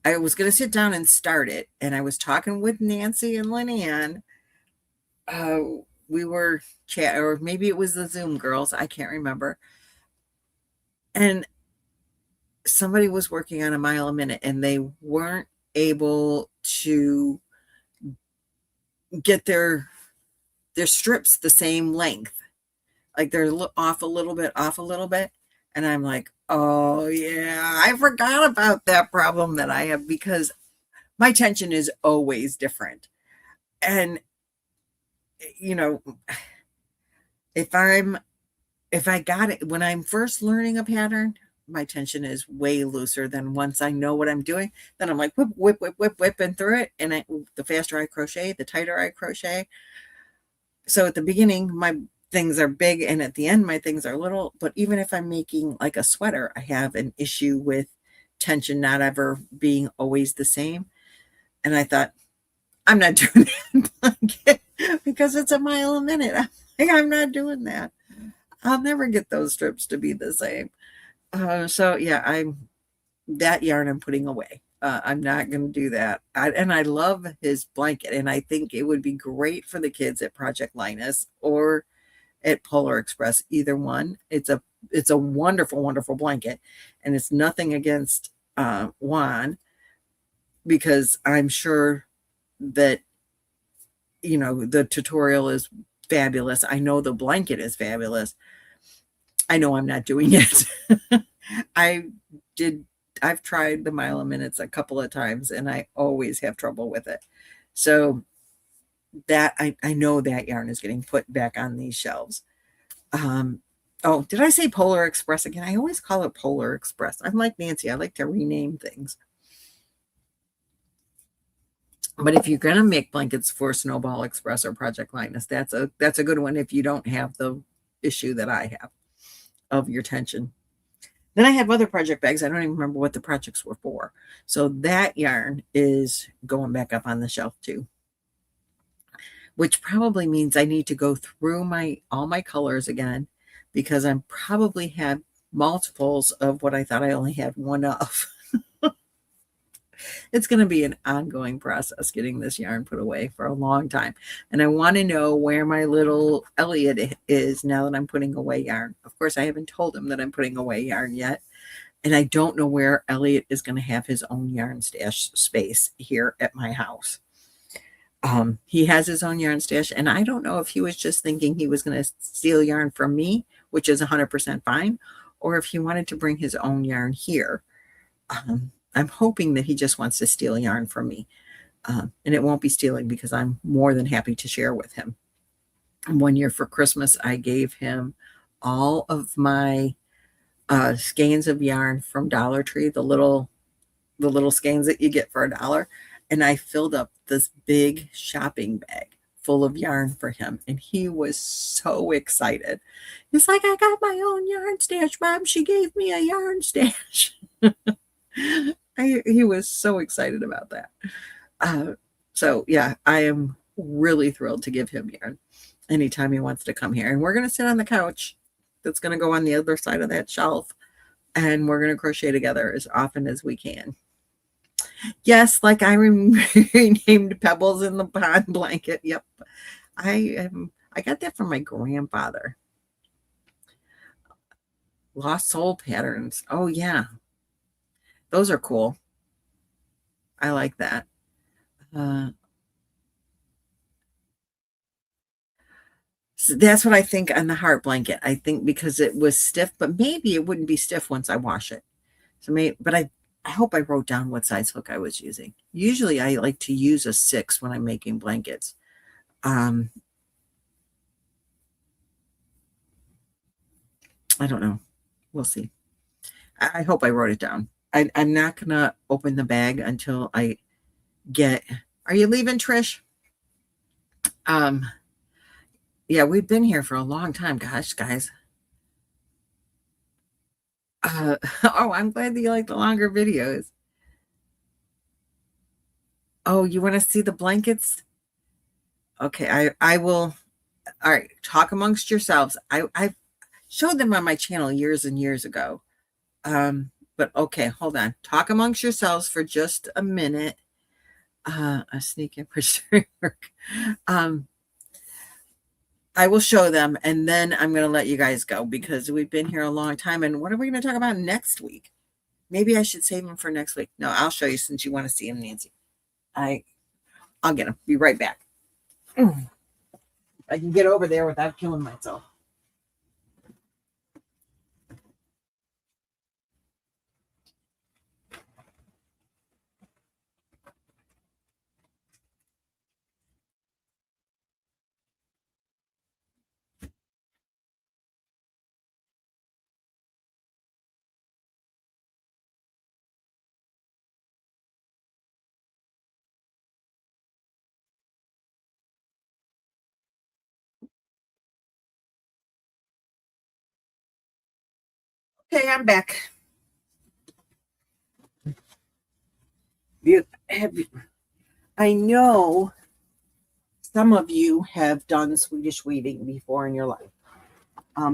I was going to sit down and start it. And I was talking with Nancy and Lynanne. We were chat, or maybe it was the Zoom girls. I can't remember. And somebody was working on a mile a minute, and they weren't able to get their strips the same length. Like they're off a little bit. And I'm like, oh yeah, I forgot about that problem that I have, because my tension is always different. And if I got it when I'm first learning a pattern, my tension is way looser than once I know what I'm doing. Then I'm like whipping through it, and the faster I crochet, the tighter I crochet. So at the beginning, my things are big, and at the end, my things are little. But even if I'm making like a sweater, I have an issue with tension not ever being always the same. And I thought, I'm not doing that blanket because it's a mile a minute. I'm not doing that. I'll never get those strips to be the same. So yeah, that yarn I'm putting away. I'm not going to do that. And I love his blanket, and I think it would be great for the kids at Project Linus or at Polar Express, either one. It's a wonderful, wonderful blanket, and it's nothing against Juan, because I'm sure that the tutorial is fabulous. I know the blanket is fabulous. I know I'm not doing it. I've tried the mile a minutes a couple of times, and I always have trouble with it. So that I know that yarn is getting put back on these shelves. Oh, did I say Polar Express again? I always call it Polar Express. I'm like Nancy. I like to rename things. But if you're going to make blankets for Snowball Express or Project Linus, that's a good one if you don't have the issue that I have of your tension. Then I have other project bags. I don't even remember what the projects were for. So that yarn is going back up on the shelf too, which probably means I need to go through all my colors again, because I'm probably have multiples of what I thought I only had one of. It's going to be an ongoing process getting this yarn put away for a long time. And I want to know where my little Elliot is now that I'm putting away yarn. Of course, I haven't told him that I'm putting away yarn yet. And I don't know where Elliot is going to have his own yarn stash space here at my house. He has his own yarn stash, and I don't know if he was just thinking he was going to steal yarn from me, which is 100% fine, or if he wanted to bring his own yarn here. I'm hoping that he just wants to steal yarn from me. And it won't be stealing, because I'm more than happy to share with him. And one year for Christmas, I gave him all of my skeins of yarn from Dollar Tree, the little skeins that you get for $1. And I filled up this big shopping bag full of yarn for him. And he was so excited. He's like, I got my own yarn stash, Mom. She gave me a yarn stash. He was so excited about that. So yeah, I am really thrilled to give him yarn anytime he wants to come here. And we're going to sit on the couch that's going to go on the other side of that shelf, and we're going to crochet together as often as we can. Yes, like I renamed Pebbles in the Pond blanket. Yep. I got that from my grandfather. Lost Soul patterns. Oh yeah. Those are cool. I like that. So that's what I think on the heart blanket. I think because it was stiff, but maybe it wouldn't be stiff once I wash it. So but I hope I wrote down what size hook I was using. Usually I like to use a 6 when I'm making blankets. I don't know. We'll see. I hope I wrote it down. I'm not going to open the bag until I get... Are you leaving, Trish? Yeah, we've been here for a long time. Gosh, guys. Oh, I'm glad that you like the longer videos. Oh, you want to see the blankets? Okay, I will. All right, talk amongst yourselves. I showed them on my channel years and years ago. But okay, hold on. Talk amongst yourselves for just a minute. A sneak in for work. I will show them, and then I'm going to let you guys go, because we've been here a long time. And what are we going to talk about next week? Maybe I should save them for next week. No, I'll show you since you want to see them, Nancy. I'll get them. Be right back. I can get over there without killing myself. Okay, I'm back. I know some of you have done Swedish weaving before in your life,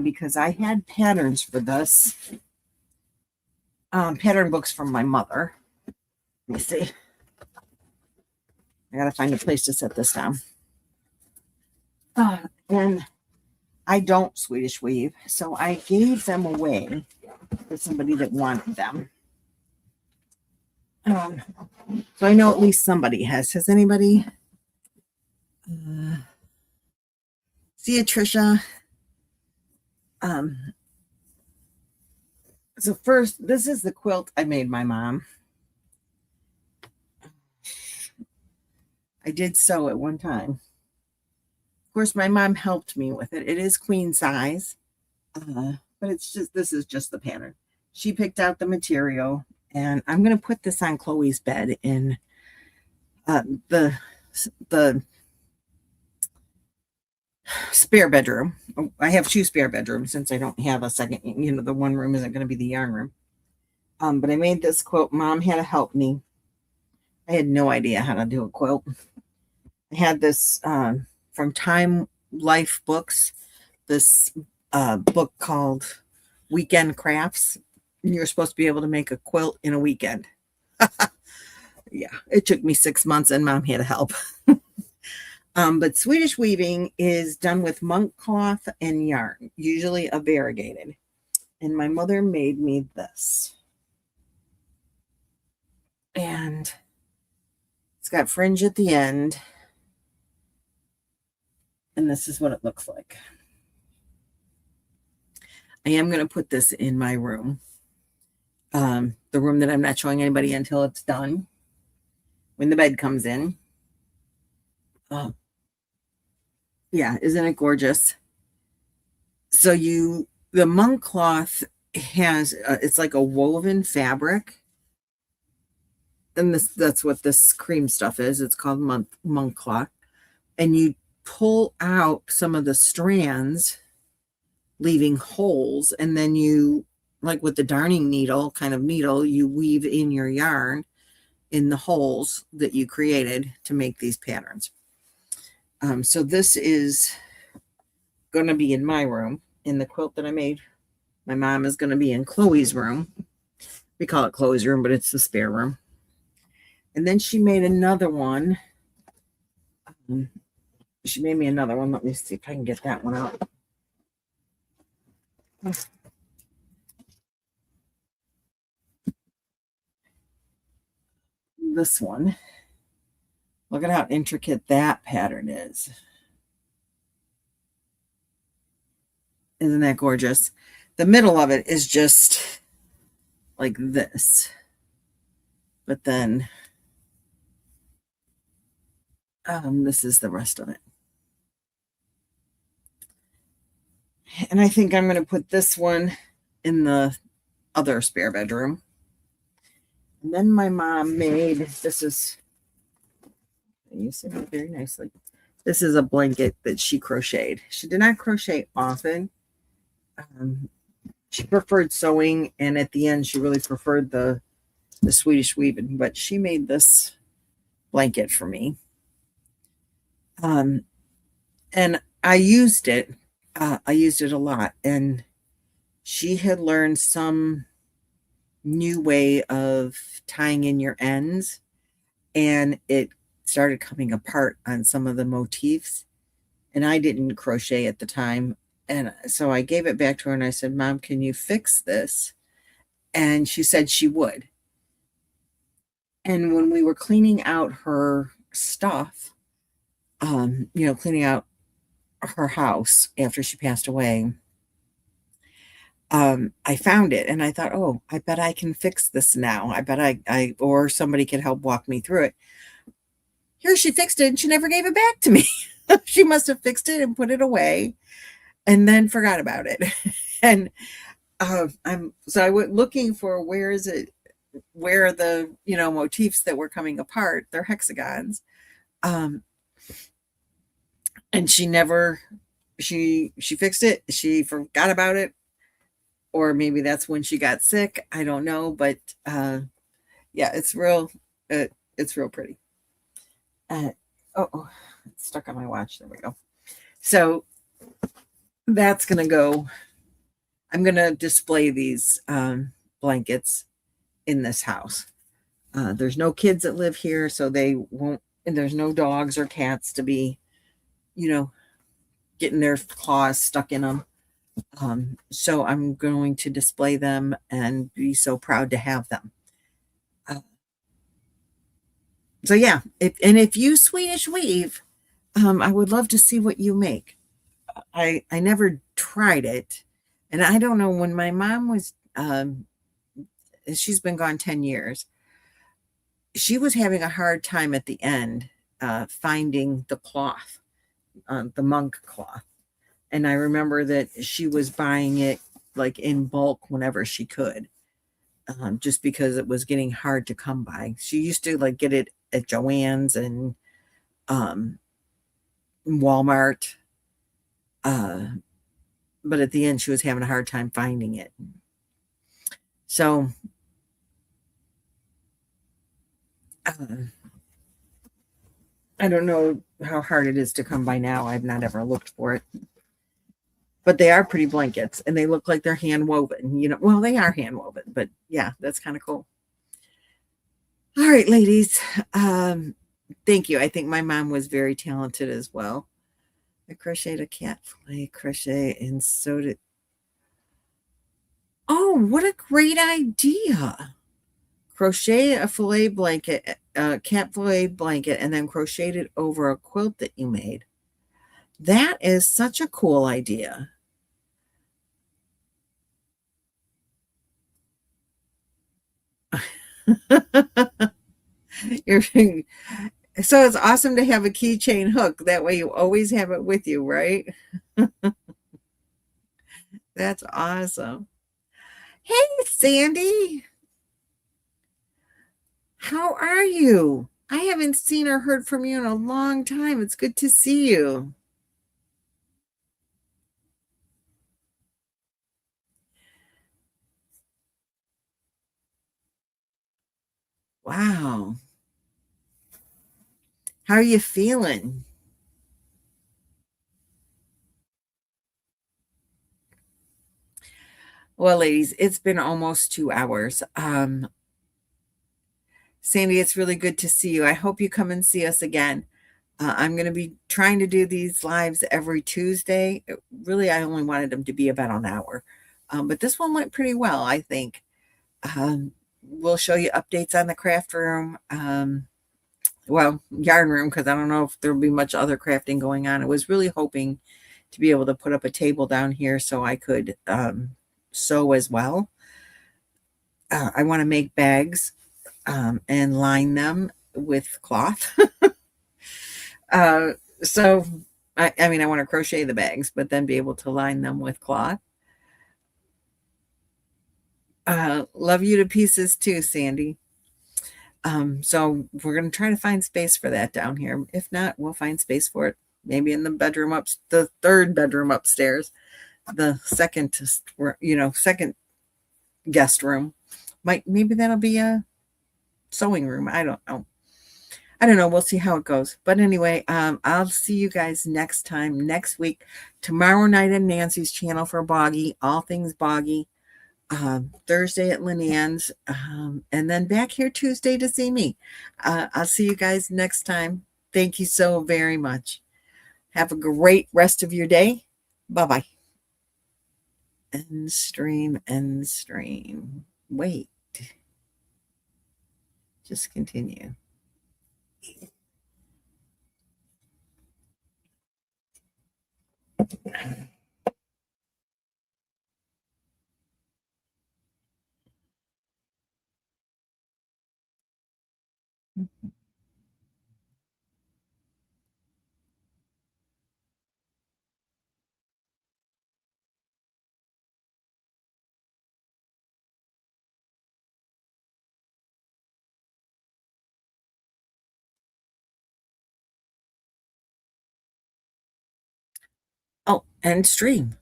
because I had patterns for this, pattern books from my mother. Let me see. I gotta find a place to set this down. And I don't Swedish weave, so I gave them away for somebody that wanted them. So I know at least somebody has. Has anybody? See you, Trisha. So first, this is the quilt I made my mom. I did sew at one time. Of course, my mom helped me with it. It is queen size. But it's just, this is just the pattern. She picked out the material, and I'm going to put this on Chloe's bed in the spare bedroom. I have 2 spare bedrooms since I don't have a second, the one room isn't going to be the yarn room. But I made this quilt. Mom had to help me. I had no idea how to do a quilt. I had this from Time Life Books, this book called Weekend Crafts. You're supposed to be able to make a quilt in a weekend. Yeah, it took me 6 months and Mom had to help. But Swedish weaving is done with monk cloth and yarn, usually a variegated. And my mother made me this. And it's got fringe at the end. And this is what it looks like. I am going to put this in my room. The room that I'm not showing anybody until it's done. When the bed comes in. Yeah, isn't it gorgeous? So the monk cloth has, it's like a woven fabric. And that's what this cream stuff is. It's called monk cloth. And you pull out some of the strands, leaving holes. And then you, like with the darning needle, you weave in your yarn in the holes that you created to make these patterns. So this is going to be in my room. In the quilt that I made, my mom is going to be in Chloe's room. We call it Chloe's room, but it's the spare room. And then she made another one. She made me another one. Let me see if I can get that one out. This one. Look at how intricate that pattern is. Isn't that gorgeous? The middle of it is just like this. But then this is the rest of it. And I think I'm going to put this one in the other spare bedroom. And then my mom made, this is, you see it very nicely. This is a blanket that she crocheted. She did not crochet often. She preferred sewing, and at the end, she really preferred the Swedish weaving. But she made this blanket for me, and I used it. I used it a lot, and she had learned some new way of tying in your ends, and it started coming apart on some of the motifs, and I didn't crochet at the time. And so I gave it back to her and I said, Mom, can you fix this? And she said she would. And when we were cleaning out her stuff, cleaning out her house after she passed away, I found it and I thought, oh, I bet I can fix this now. I bet I or somebody could help walk me through it. Here she fixed it and she never gave it back to me. She must have fixed it and put it away and then forgot about it. And I went looking for where are the motifs that were coming apart. They're hexagons. And she fixed it. She forgot about it. Or maybe that's when she got sick. I don't know. But yeah, it's real pretty. It's stuck on my watch. There we go. So that's going to go. I'm going to display these blankets in this house. There's no kids that live here, so they won't, and there's no dogs or cats to be, getting their claws stuck in them. So I'm going to display them and be so proud to have them. So yeah, if you Swedish weave, I would love to see what you make. I never tried it, and I don't know, when my mom was she's been gone 10 years. She was having a hard time at the end finding the cloth, the monk cloth. And I remember that she was buying it like in bulk whenever she could, just because it was getting hard to come by. She used to like get it at Joann's and um, Walmart, uh, but at the end she was having a hard time finding it. So uh, I don't know how hard it is to come by now. I've not ever looked for it, but they are pretty blankets and they look like they're hand woven. Well, they are hand woven, but yeah, that's kind of cool. All right, ladies. Thank you. I think my mom was very talented as well. I crocheted a cat fillet crochet, and so did. Oh, what a great idea! Crochet a fillet blanket, a cat fillet blanket, and then crochet it over a quilt that you made. That is such a cool idea. You're, so it's awesome to have a keychain hook. That way you always have it with you, right? That's awesome. Hey, Sandy, how are you? I haven't seen or heard from you in a long time. It's good to see you. Wow. How are you feeling? Well, ladies, it's been almost 2 hours. Sandy, it's really good to see you. I hope you come and see us again. I'm going to be trying to do these lives every Tuesday. Really, I only wanted them to be about an hour. But this one went pretty well, I think. We'll show you updates on the craft room. Well, yarn room, because I don't know if there'll be much other crafting going on. I was really hoping to be able to put up a table down here so I could sew as well. I want to make bags and line them with cloth. uh, so, I mean, I want to crochet the bags, but then be able to line them with cloth. Love you to pieces too, Sandy. So we're going to try to find space for that down here. If not, we'll find space for it maybe in the bedroom the third bedroom upstairs, the second, second guest room. Maybe that'll be a sewing room. I don't know. We'll see how it goes. But anyway, I'll see you guys next time, next week, tomorrow night on Nancy's channel for Boggy, all things Boggy. Thursday at Lynanne's, and then back here Tuesday to see me. I'll see you guys next time. Thank you so very much. Have a great rest of your day. Bye-bye. End stream, end stream. Wait. Just continue. Oh, end stream.